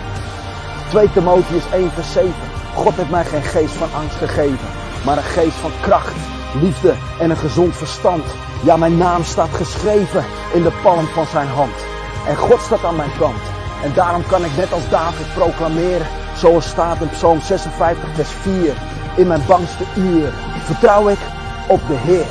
2 Timotheüs 1 vers 7. God heeft mij geen geest van angst gegeven, maar een geest van kracht, liefde en een gezond verstand. Ja, mijn naam staat geschreven in de palm van zijn hand. En God staat aan mijn kant. En daarom kan ik net als David proclameren, zoals staat in Psalm 56 vers 4. In mijn bangste uur vertrouw ik op de Heer.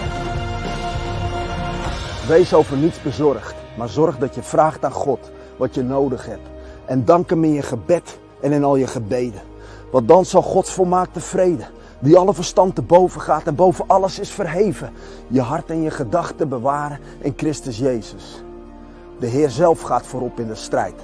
Wees over niets bezorgd, maar zorg dat je vraagt aan God wat je nodig hebt. En dank hem in je gebed en in al je gebeden. Want dan zal Gods volmaakte vrede, die alle verstand te boven gaat en boven alles is verheven, je hart en je gedachten bewaren in Christus Jezus. De Heer zelf gaat voorop in de strijd.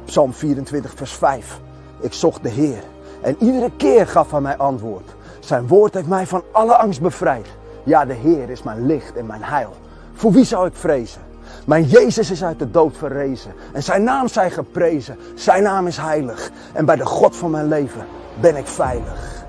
Psalm 24 vers 5. Ik zocht de Heer en iedere keer gaf hij mij antwoord. Zijn woord heeft mij van alle angst bevrijd. Ja, de Heer is mijn licht en mijn heil. Voor wie zou ik vrezen? Mijn Jezus is uit de dood verrezen en zijn naam zij geprezen. Zijn naam is heilig en bij de God van mijn leven ben ik veilig.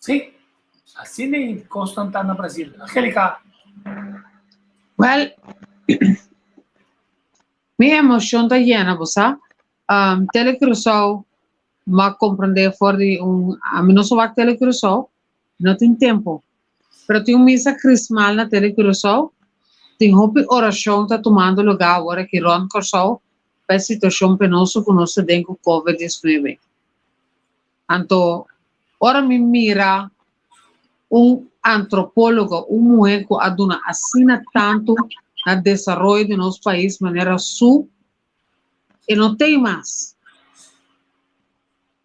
Sim, assim nem Constantino no Brasil. Angélica. Well, minha emoção está llena, você? Telecruzou, mas compreender for de a mim não só vai telecruzou, não tem tempo. Pero tem missa crismal na telecruzou, tem uma oração tá tomando lugar agora que Ron Corsou, para a situação penosa que nós temos com o Covid-19. Então, ora me mira antropólogo, mulher que aduna assina tanto no desenvolvimento de nosso país de maneira e não tem mais.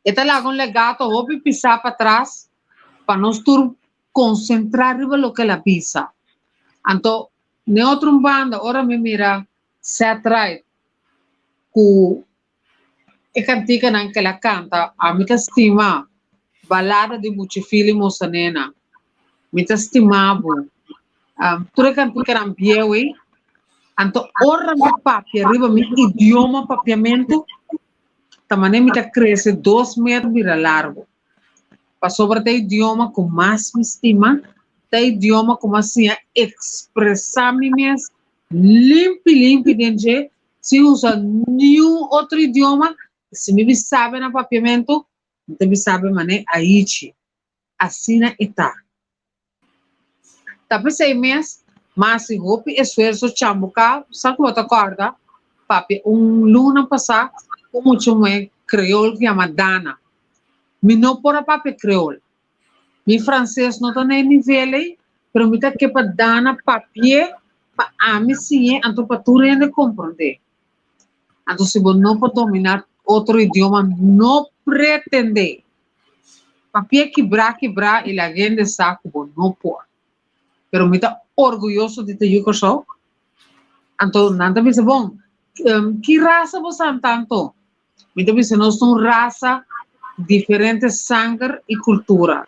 Então, lá um legado, vou pisar para trás, para nós concentrar no que ela pisa. Então, na outra banda, ora me mira, se atrai, que é cantiga naquela canta, a mim estima, balada de Buchifili Moçanena, me estimava, tudo cantiga era ambiente, então, ora me papia, arriba meu idioma, papiamento, também me cresce 2 metros de largo. Para sobre o idioma com mais me estima, o idioma como assim, expressar-me mesmo, limpo, dentro, se usa nenhum outro idioma, se me sabe na papiamento, não me sabe mané aí, assim está. Tá pensei mesmo, mas se roupa esforço chambuca, sabe o que acorda? Papi, luna passada, como muito creole que chama Dana. Me não por a papi creole. Mi francês não tá nem nível, pero me tá que para Dana papier, para a mim sim, então para tu ainda compreender. Então se você não pode dominar outro idioma, não pretende. Papier quebrar, e a gente sabe que não pode. Pero me tá orgulhoso de ter isso só. Então, nada me diz, bom, que raça você é tanto? Me diz, nós somos raça diferente sangue e cultura.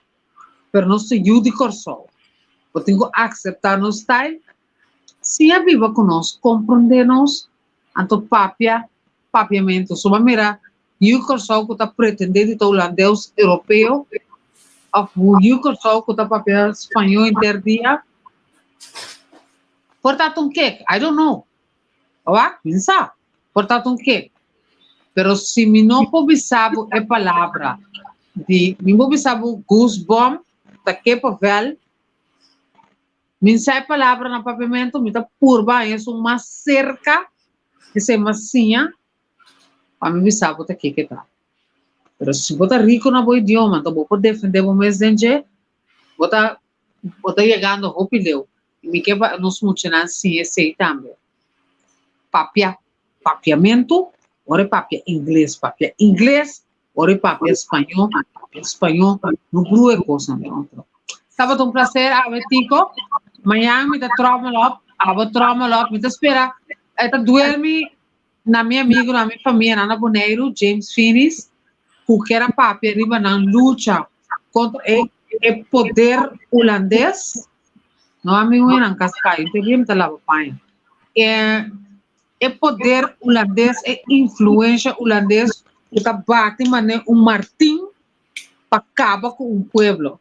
Pero nós somos judicos só. Eu tenho que aceitar nosso style. Se a viva conosco, compreender-nos, então papiamento. Só mira, judicos só que está pretendendo de holandês europeu, ou judicos só que está papiando espanhol interdia. Portanto, um quê? I don't know. Pensa. Portanto, um quê? Pero se me não sabe a palavra, me não sabe goosebump, tá que pavel, me sai a palavra no papiamento, me tá purba, é uma cerca, que se massinha, para me sabe tá que tá. Pero se você rico na boa idioma, então vou defender o mês de você chegando ao pileu. Me quebra nos funcionários sim esse também. Papiamento, ora papia inglês, ora papia espanhol, no grupo é coisa não. Estava um prazer, Abetico. Amanhã me dá trauma lá, me dá espera. Esta dorme na minha amigo, na minha família, na Boneiro, James Finis, que era papia riba na luta contra o poder holandês. Não há nenhum em Cascais, eu tenho que lá para é poder holandês, é influência holandês, que está batendo martim para acabar com um pueblo.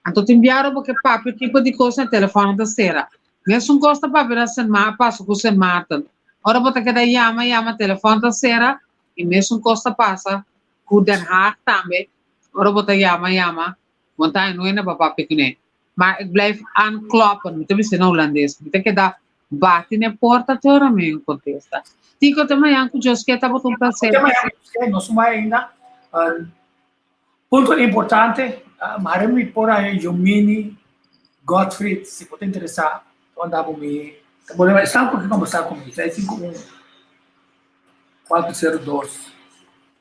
Então, te enviaram porque papi tipo de coisa no telefone da cera. Mesmo gosta para ver a semana, passa com o Martin. Ora, você quer chama telefone da cera, e mesmo gosta passa com Den Haag também. Ora, você chama, want não é para papi que nem. Maar ik blijf aankloppen. Moet je zien Holandees. Moet je dat baten in de porta te horen mee in contesta. Tico também é que Deus quer tá botando para ser. Nós somos ainda ponto importante. Mas me por aí Jomini, Gottfried, se pode interessar, andar comigo. Podemos estar porque conversar comigo. 51 402.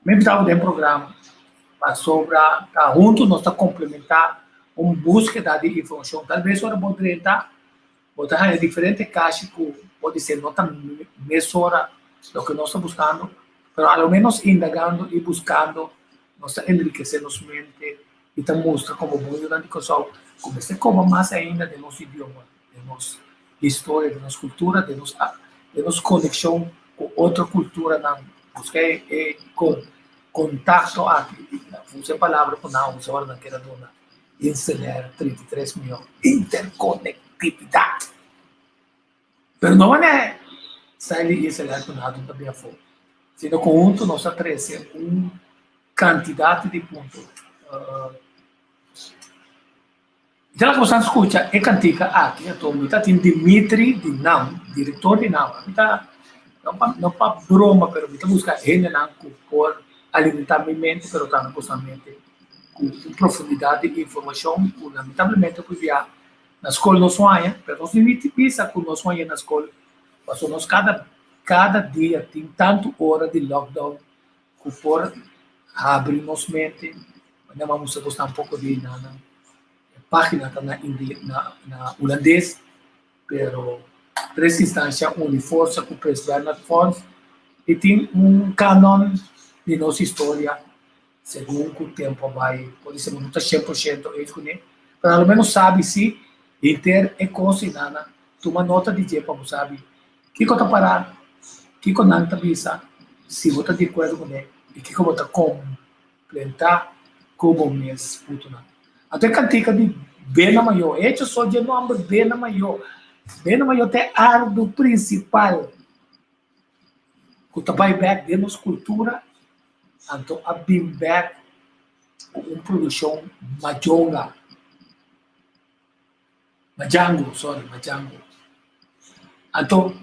Mesmo estava dentro do programa. Mas sobre tá junto nós tá complementar búsqueda de informação. Talvez agora poderia botar em diferentes caixas que pode ser não tão mesura do que nós estamos buscando, mas ao menos indagando e buscando, nós estamos enriquecendo nossa mente e estamos mostrando como bom durante o curso, como se como mais ainda de nosso idioma, de nossa história, de nossa cultura, de nossa conexão com outra cultura, buscar com contato aqui, usa a palavra que não usa agora naquela dona. Ensinar 33 milhões. Interconectividade. Mas não é sair e ensinar com nada também a fogo. Sendo conjunto, nós crescemos uma quantidade de pontos. Então, você escuta, é cantica aqui, então, tem Dimitri de Nam, diretor de Nam. não para broma, pero kita busca generar por alimentar minha mente, pero também constantemente com profundidade de informação, lamentavelmente eu via na escola não sonha, pero nós vivimos com nós sonha na escola, passou nós cada dia tem tanto hora de lockdown que por abrir nossa mente, mas vamos gostar um pouco de na página na holandês, pero três instâncias, força com o presidente Bernard Fons, e tem canon de nossa história, segundo o tempo vai, pode ser não está 100% escolher, mas pelo menos sabe se inter e consignana, toma nota de dia para você saber que está parar, que não está bisa, se você está de acordo com ele, e que você está complementar como mês futuro. Até cantica de bem maior, hecho só de nome bem maior é ardo principal, que está back de nossa cultura, então a bim back uma produção majonga. Majango. Então,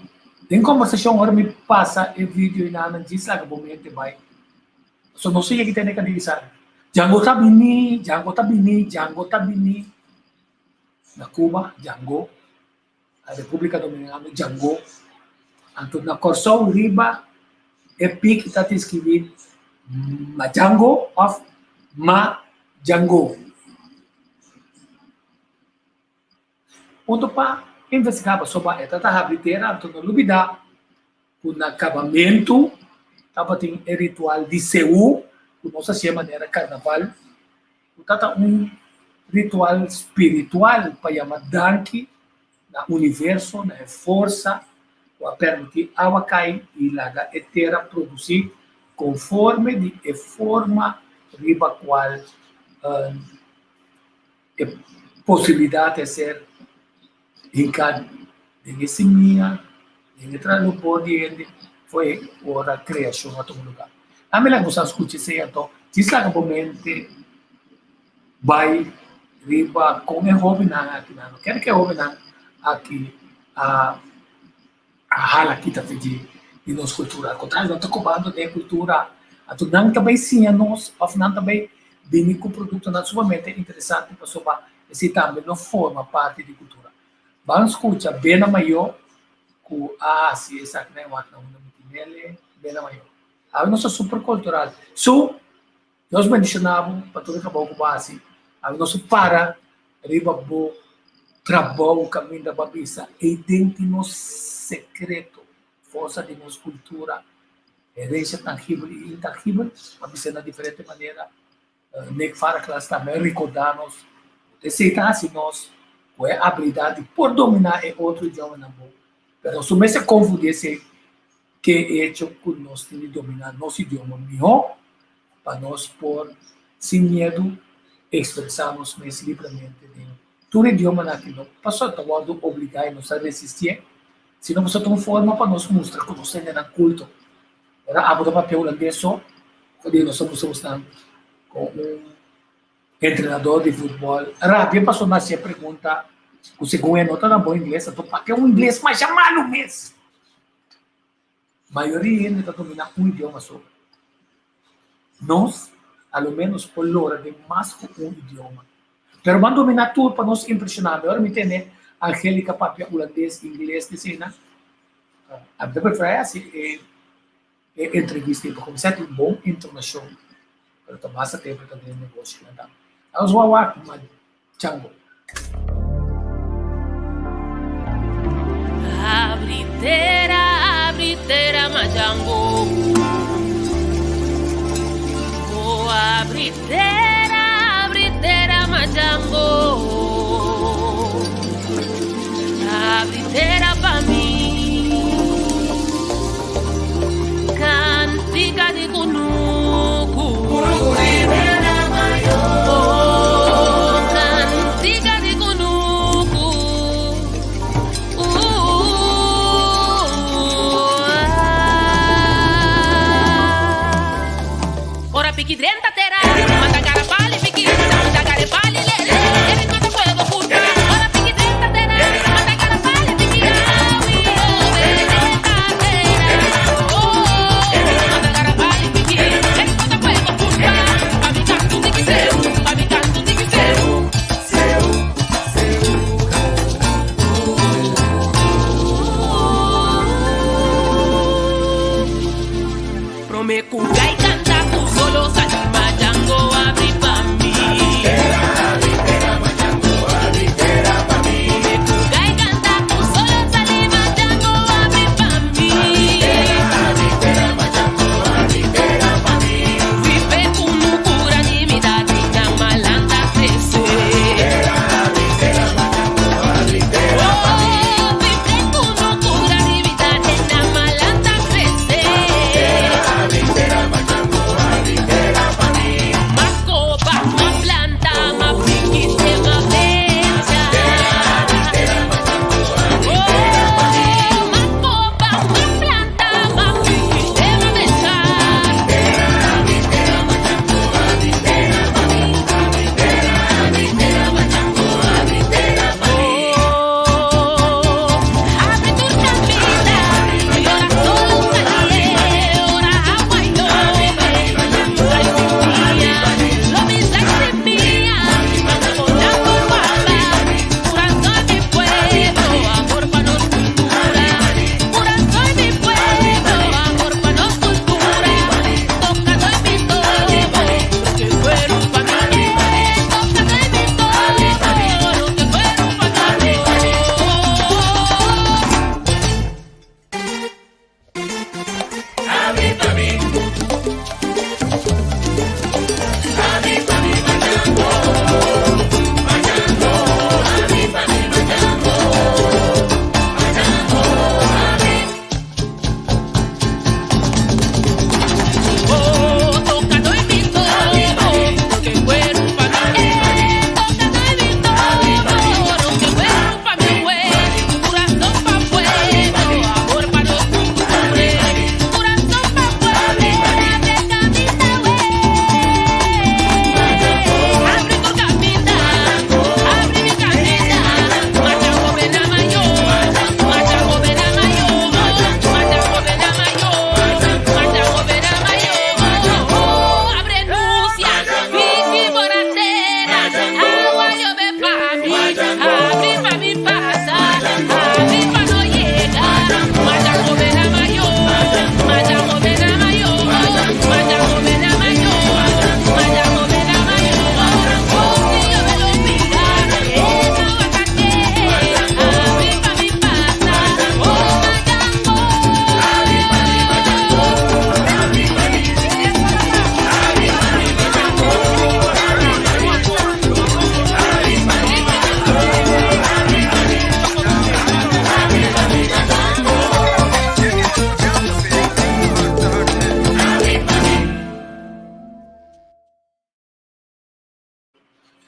em conversação, agora me passa o vídeo e não diz lá que o momento vai. So, não sei o que tem que dizer. Django tá bini. Na Cuba, Django. A República Dominicana, Django. Então, na Corsão, riba, é pique está escrito Majango of Django. Untuk pa investigava sobre esta habiteira, então não duvida, o acabamento, estava tem ritual de Seu, que nós chamamos de carnaval, estava ritual espiritual para chamar Danke, na universo, na força, para permitir a água cair e laga a terra produzir conforme de forma riba qual a possibilidade de ser em cada minha, entrar no pode foi a criação a todo lugar. A minha você escuta isso então, diz lá que momento vai riba com o hobby na aqui não quer que hobby na aqui a hala kita de nossa cultura, contrário não está cobrando de cultura, a tu não também sim a nós, of não também bem com produto na sua mente interessante para sobar esse também não forma parte de cultura. Vamos escutar bem maior com se essa que nem uma nele bem maior. A nossa super cultural. So nós mencionamos para todo acabar com base. A nosso para riba bo trabalho caminho da babisa identino secreto força de nossa cultura herança tangível e intangível para ser de diferente maneira nem para classe também recordar-nos aceitar se nós com a habilidade por dominar outro idioma na boca. Mas se você confundir se que é hecho que nós temos de dominar nosso idioma melhor, para nós por sem medo expressarmos mais livremente todo idioma naquilo. Passou a obrigar nos a resistir, se não você tem uma forma para nós mostrar que nós temos culto. Era abro papel holandês só, quando nós estamos com treinador de futebol. Rápido passou na sua pergunta, o segundo nota na boa inglês, então para que inglês mais chamado mesmo? A maioria ainda domina idioma só. Nós, ao menos por hora, de mais que idioma. Pero vamos dominar tudo para nós impressionar. Agora me entende, Angélica, papel holandês, inglês, de cena. A minha preferência é entrevista para começar a ter boa informação. Para tomar essa tempo também no negócio. Vamos lá, Django. Abritera, Majango. Oh, abritera, Majango. Abritera pa' mí. Cantica de Kunuku. Cantica de Kunuku. Ora piquidrenta terá, manda cara pali, piquidrenta, manda cara pali, lele, ele manda fuego puta. Ora piquidrenta terá, manda cara pali, piquidrenta, piquidrenta terá. Kugai canta tu solo salima jango abri pa mí. Kugai canta tu solo salima jango abri pa mí. Vive como cura de mi dadi na malanda crescer.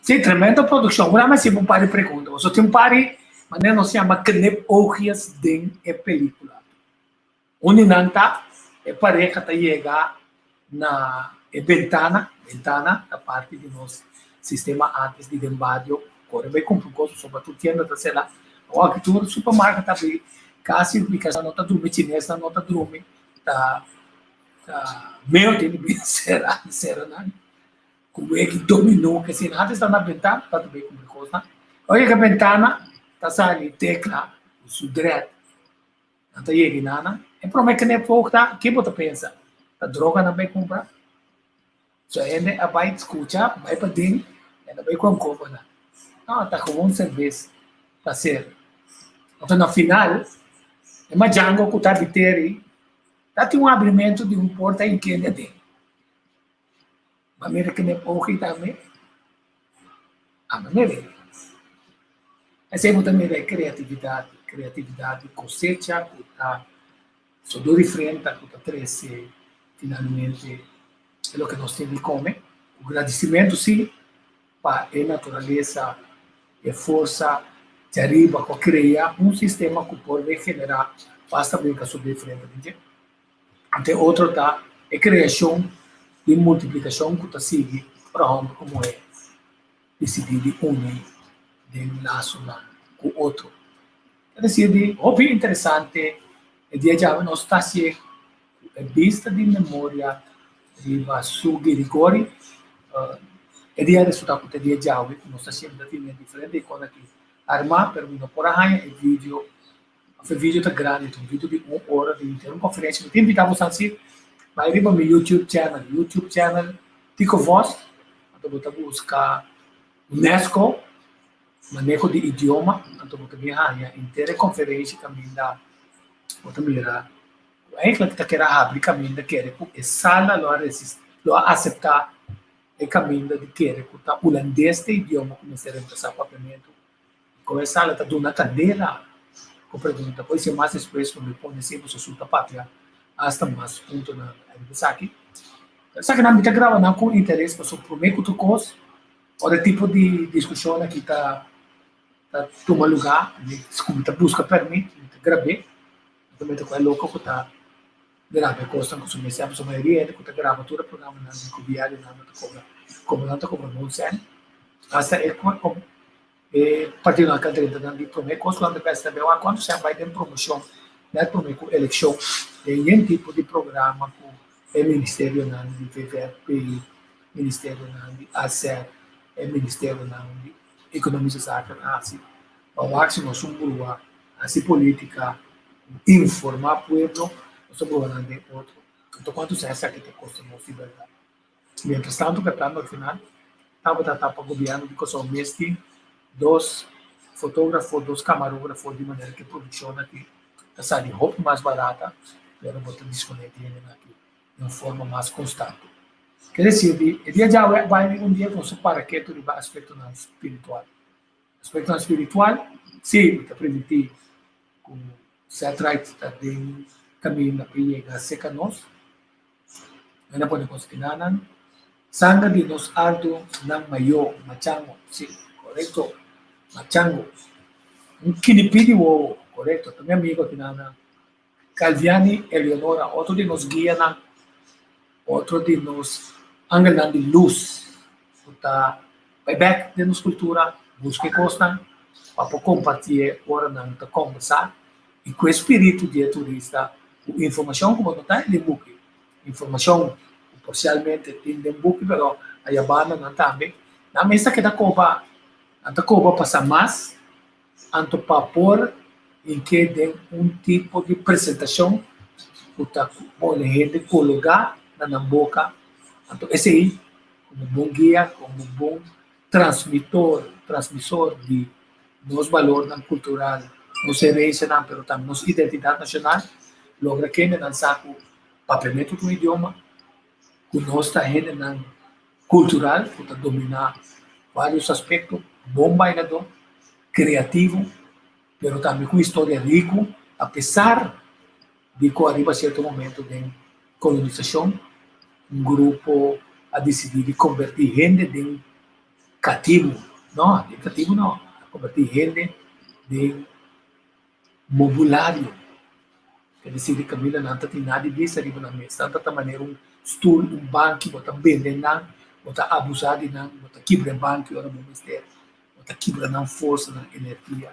Sim, tremenda produção. Agora, mas um par de perguntas. Você tem um par de, mas não se chama knep ogias de película. Onde não está, é pareja que chega na ventana, a parte do nosso sistema antes de dembado, corre bem com coisa sobre tu tienda da cela. Ou aqui tu no supermercado também, quase ubicação não está dormindo chinesa, não está dormindo, tá meio tem bem será não. Como é que dominou, que se nada está na ventana, está bem com coisa. Olha que a ventana está saindo tecla, o sudret, não está chegando, é para mim que nem pouco tá, que você pensa? A droga não vai comprar? Só ele vai escutar, vai para dentro, ele vai comprar. Não, está com um serviço, está certo. Então, no final, é uma Django que está de ter, está um abrimento de um porta em que ele tem. Mas mira que nem pouco também. A maneira. Essa é também a criatividade, cosecha, que está só de frente, que está crescendo, finalmente, é o que nós temos de comer. O agradecimento, sim, para a natureza, a força, de arriba, para criar um sistema que pode generar basta brincar sobre frente. Até outro tá a criação e multiplicação que está seguindo para onde como é decidir de unir de um laço com o outro. É dizer, hobby interessante, é dia já nós está se a vista de memória de Vasugi Rigori, é dia resultado que dia já nós está sempre diferente quando aqui armar pergunta por aí é vídeo. O vídeo está grande, um vídeo de 1 hora de uma conferência. Eu te invitava a assistir, vai riba meu YouTube channel, Tico Voz, então você busca UNESCO, manejo de idioma, então você vai ganhar inteira conferência caminho da, você mira, é que você quer abrir caminho da querer, é sala lo aceitar o caminho de querer, que o holandês de idioma começar a reemplaçar o papiamento, com essa sala está dando uma cadeira, com pergunta, pode ser mais expresso, como pode ser, você suta pátria, hasta mais ponto na aqui. Só que não me grava não com interesse, mas o primeiro que tu cos, o tipo de discussão aqui tá toma lugar, como tá busca permite, tá grave, também tá com louco que tá grave costa com o mesmo a maioria ele que tá grava todo o programa na cobiário na cobra, como não tá cobrando muito sério, hasta é como partindo da cadeira da primeiro costa lá da peça também, quando você vai ter promoção, né, primeiro eleição, tem tipo de programa com o Ministério de PVP, Ministério de ASER, o Ministério de Economia Social, assim, o máximo sumburua, assim política, informar o povo, sobre o de outro. Então, quanto se acha que tem custo de liberdade? Mientras tanto, que plano no final, estava para o governo de que são mestre, 2 fotógrafos, 2 camarógrafos, de maneira que a produção aqui está de roupa mais barata, pero botar disponível aqui de uma forma mais constante. Quer dizer, o dia já vai dia com o paraquedo de aspecto espiritual. Aspecto espiritual, sim, está permitido com se atrai de caminho na pinha a seca nós, não pode conseguir nada. Sangue de nós ardo na maior machango, sim, correto, machango. Kinipidi wo, correto, também amigo aqui na Calviani, Eleonora, outro de nos guia na, outro de nos angelan de luz, tá, vai back de nos cultura, busque costa, para compartilhar, ora não tá conversar, e com o espírito de turista, a informação como não está em book, informação parcialmente tem em book, pero a banda não também, na mesa que da coba passa mais, anto para pôr em que tem tipo de apresentação que está bom gente colocar na boca, então esse aí como bom guia, como bom transmissor de nos valores cultural, nos herência, pero também nos identidade nacional, logra que não saco papiamento do idioma, que nós está na cultural, que está dominar vários aspectos, bom bailador, criativo, pero também com história rico, apesar de que arriba certo momento de colonização, grupo a decidir convertir gente de cativo, não, convertir gente de mobiliário. Quer dizer, Camila não tem nada disso arriba na mesa, tanta maneira stool, banco, botar vender não, botar abusar de não, botar quebrar banco, ora bom mistério, botar quebrar não força, não energia.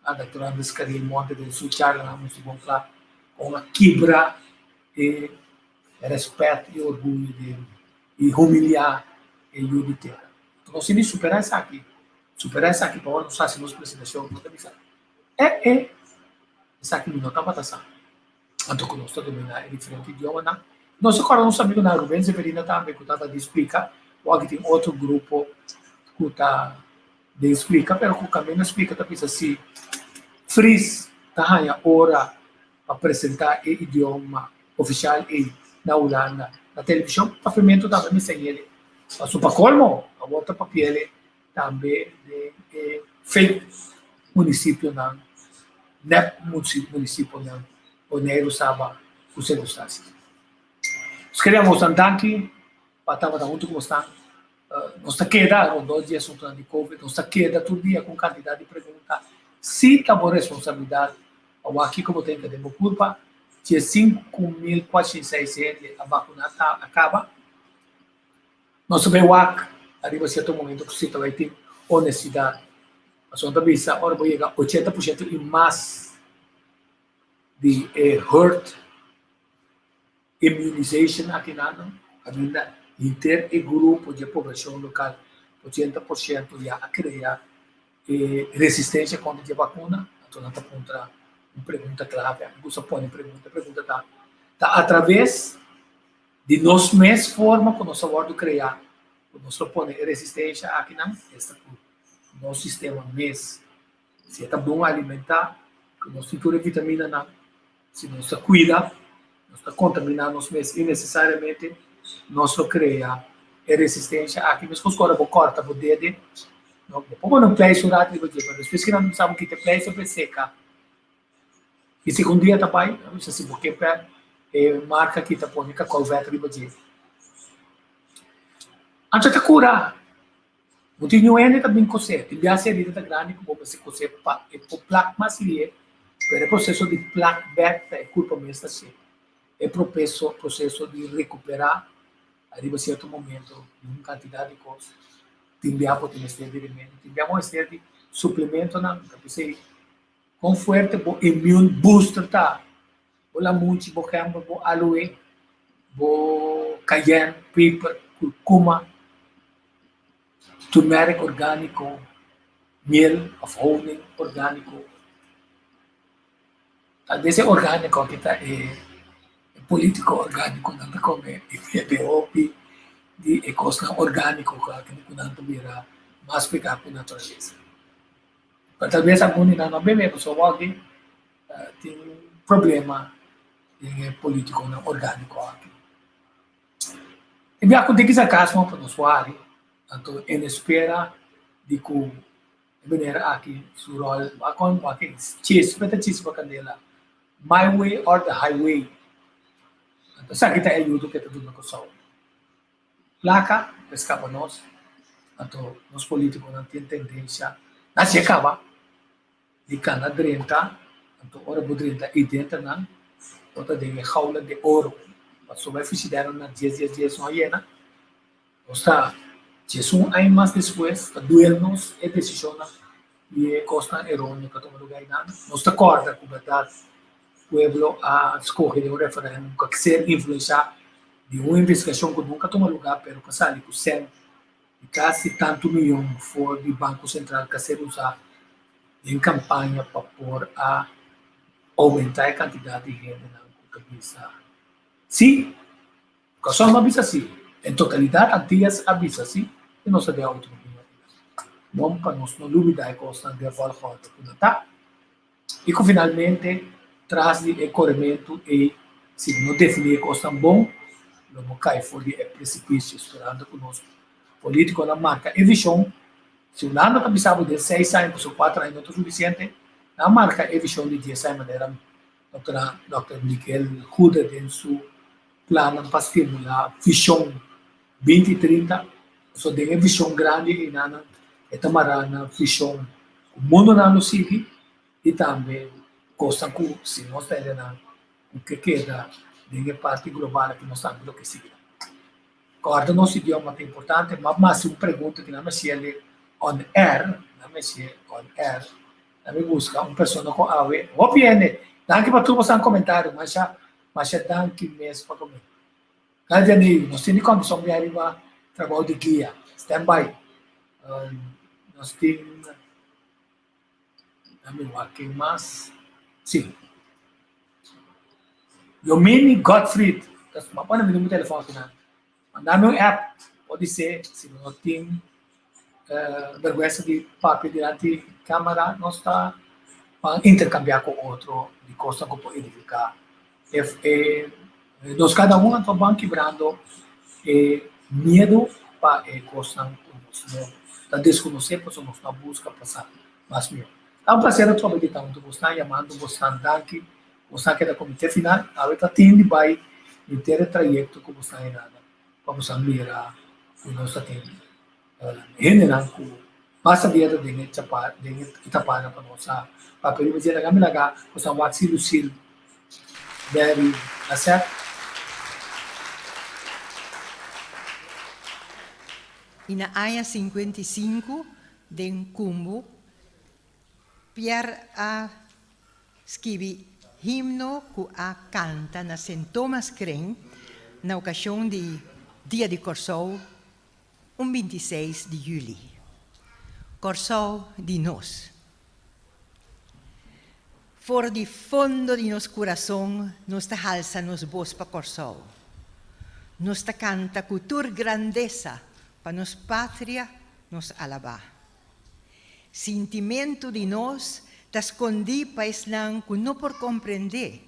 A doutora Andres Carinho, monte de suchar, não muito bom lá, com a quebra e respeito e orgulho e humilhar e unidade. Então, nós temos que superar isso aqui para nós fazermos apresentação, não tem isso. Isso aqui não está passando. Então, quando nós dominar diferente idioma, não. Nós agora não sabemos na Rubens Severina também que está de explicar, ou aqui tem outro grupo que está de explicar, mas o caminho explica também assim, Fris está a hora para apresentar o idioma oficial na Holanda, na televisão, o pavimento também me sem ele. Mas para colmo, a outra papel também de feito município não, município não, o negro sabe o circunstâncias. Nós queremos andar aqui, para estar muito como está. Nós está queda, 2 dias de Covid, nós está queda todo dia com quantidade de perguntas. Se está boa responsabilidade, ou aqui como tem que ter culpa, se 5.406 a vacuna acaba, nós sabemos que arriba a certo momento que você vai ter honestidade. Mas quando você agora vai chegar 80% e mais de herd immunization aqui ainda inter e grupo de população local, 80% já criar resistência contra a vacuna, então está contra uma pergunta clave, você põe pergunta está através de nós mesmos forma com nosso wordo criar, com nosso põe resistência aqui não, esta nosso sistema mesmo, se é bom alimentar, com nosso cintura de vitamina não, se nós cuida, nós contaminar nós mesmos innecessariamente, nós cria resistência aqui mesmo, com os corta o dedo, como não play surat tipo de, mas depois que não sabemos que te play sempre seca, e segundo dia também, não sei se porque marca que tá põe com colvete tipo de, antes de curar, o tinho ainda também coser, ele já se lida da grande como você coser para o plaque mais ali, para o processo de plaque back é culpa mesmo assim, é processo de recuperar, arriba certo momento, uma quantidade de coisas. Timbiamo tem este de remédio, timbiamo este de suplemento não, porque se com forte bo immune booster tá, bola muito bo campo bo aloe, bo cayenne, pepper, curcuma, turmeric orgânico, miel of honing orgânico. Desse orgânico que tá é político orgânico não como é EPOP de costa orgânico que não tubira mais pegar com natureza. Mas talvez algum não bebe, pessoal que tem problema político não orgânico aqui. E bem acontece que caso para nós usuário, então em espera de que venha aqui surol, aqui cheese para canela, my way or the highway. Então sa kita ajuda que tudo no coração. Placa, escapa nós, então os políticos não têm tendência, não se acaba, de cana drenta, então ora budrenta e dentro não, outra de jaula de ouro, mas só vai fizeram na 10 não hiena, está, Jesus aí mais depois, duelnos e decisiona e costa errônea que toma lugar não, não está corda com verdade, o pueblo a escolher um referendo que ser influenciar de uma investigação que nunca toma lugar, pero que sai com 100 e quase tanto milhão for do Banco Central que ser usado em campanha para pôr a aumentar a quantidade de gente na cabeça. Sim, que só não avisa sim. Em totalidade, antes avisa sim, e não se deu outro milhão. Bom, para nós não duvidar que nós não devemos falar com tá. E que finalmente traz de corrimento e se não definir que nós bom, não cai fora de precipício, esperando conosco. Político na marca e visão, se o lado também sabe de 6 anos ou 4 anos não é suficiente, na marca e visão de 10 anos, era Dr. Miguel Huda em seu plano para estimular visão 2030, só tem visão grande e nana, e tamará na visão, o mundo não sigue, e também, costa que se nós temos o que queda, de parte global que nós sabemos o que sigue. Corda nosso idioma é importante, mas uma pergunta que não me chega on air, não me busca uma pessoa com a ver, opinião, danke para tu passar um comentário, mas já danke mesmo para comer. Cada dia nós temos condição de arribar trabalho de guia, stand-by, nós temos, aqui mais, sim. Yomini Gottfried, mas pode me dar o telefone aqui, não? Mandar um app, pode ser, se não tem vergonha de papel diante da câmera, nós está para intercambiar com outro, de coisa que pode edificar. Nós cada um está quebrando medo para coisa que nós desconhecer, porque nós não busca passar mais melhor. É um prazer estar meditando, você está chamando, você está dando, você está no comitê final, agora está tendo vai ter trajeto que você está indo. Vamos a mirar o nosso tempo. Henenanku, basta dia de itapana para nossa papel, mas ele kami laga kusang watsi Lucille Berry Asset. Na área 55 de Cumbo, Pierre a escrevi himno que a canta na St. Thomas Crane na ocasião de Dia de Corsou, 26 de julho. Corsou de nós. For de fundo de nosso coração, nos alça nos voz para Corsou. nos ta canta cultura grandeza, para nos pátria nos alabar. Sentimento de nós ta escondi país lang que não por compreender,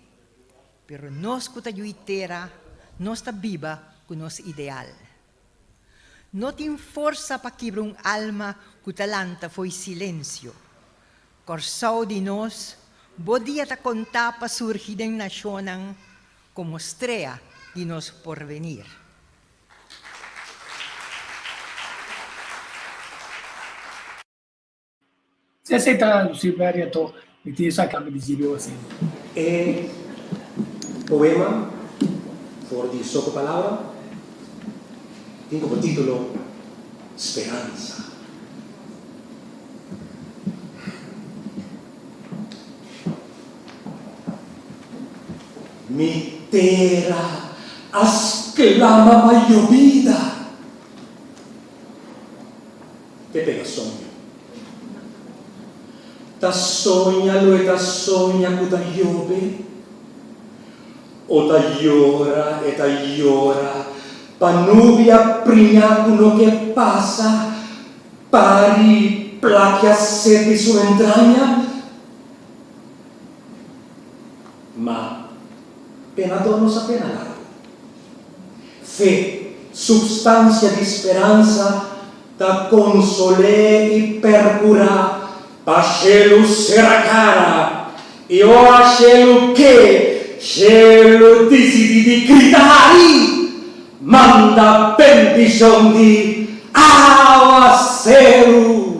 pero nós que ta juitera, nós ta viva com nos ideal. Não tem força para quebrar alma que talanta foi silêncio. Corsau de nós, podia ta contar para surgir em nacionang como estrela de nos porvenir. Se aceita o Silvério, então, me diz a câmera de assim. É poema, por de soco palavra, tem como título Esperança. Mi terra exclama a llovida. Te pega sonho. Ta sogna lo e ta sogna che ta llove. O ta llora, pa nubia prignacuno che passa, pari placchia sete su entragna. Ma pena donos appena largo. Fe, substancia di speranza, ta console e percura, pa scelu sera cara, e ora scelu che, scelu di gridari, manda bendizione di aguacero.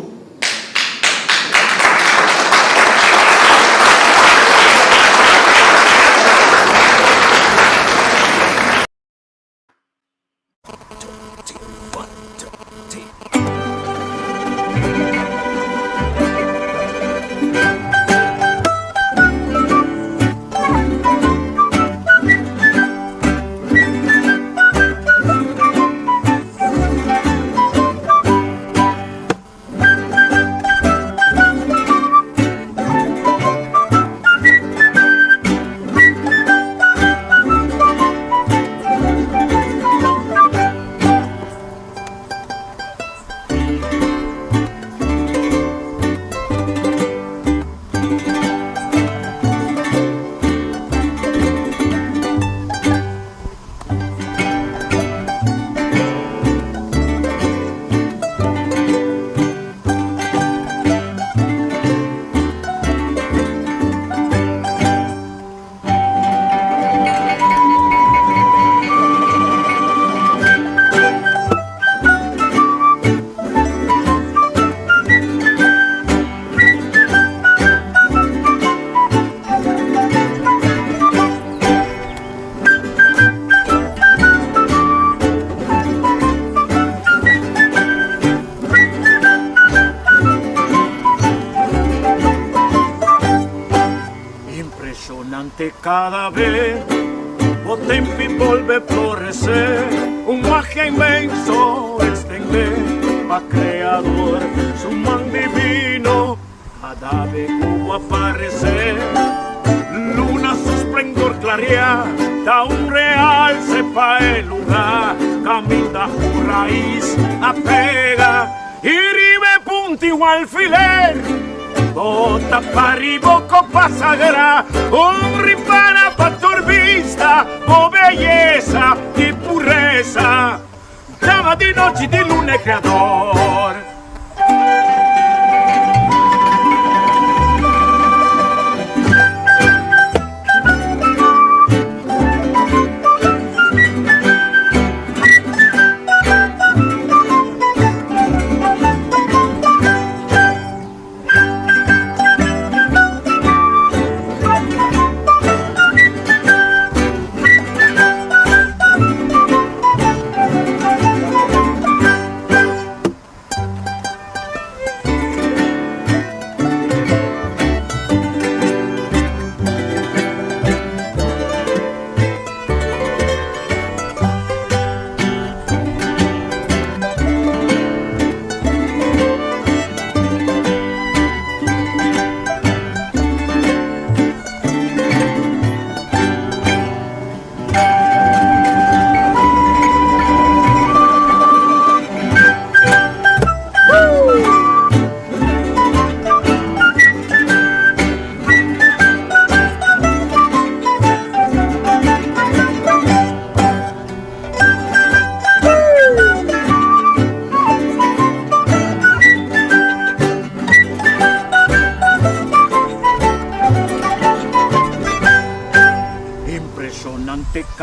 Cada vez o tempo volve a florecer, un viaje inmenso extender pa Creador su man divino a dave como aparecer. Luna su esplendor clarear, da un real sepa el lugar, camina su raíz apega y ribe punto igual alfiler. Bota para riboco pa sagrà, un ripara pa vista, o belleza y pureza, llama di noche di luna creador.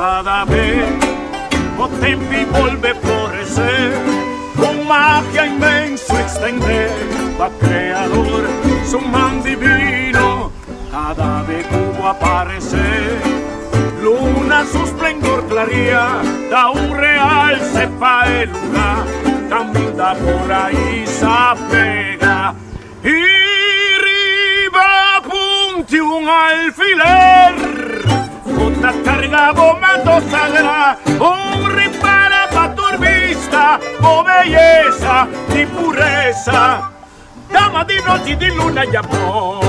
cada vez o tempi vuelve a florecer, con magia inmenso extender, va creador su man divino, cada vez hubo aparecer, luna su esplendor claría, da un real sepa el lugar, camina por ahí se pega, y arriba punti un alfiler, otra carga bomba sagrada, un ripara pa' tu vista, o belleza y pureza, dama di noche y di luna y amor.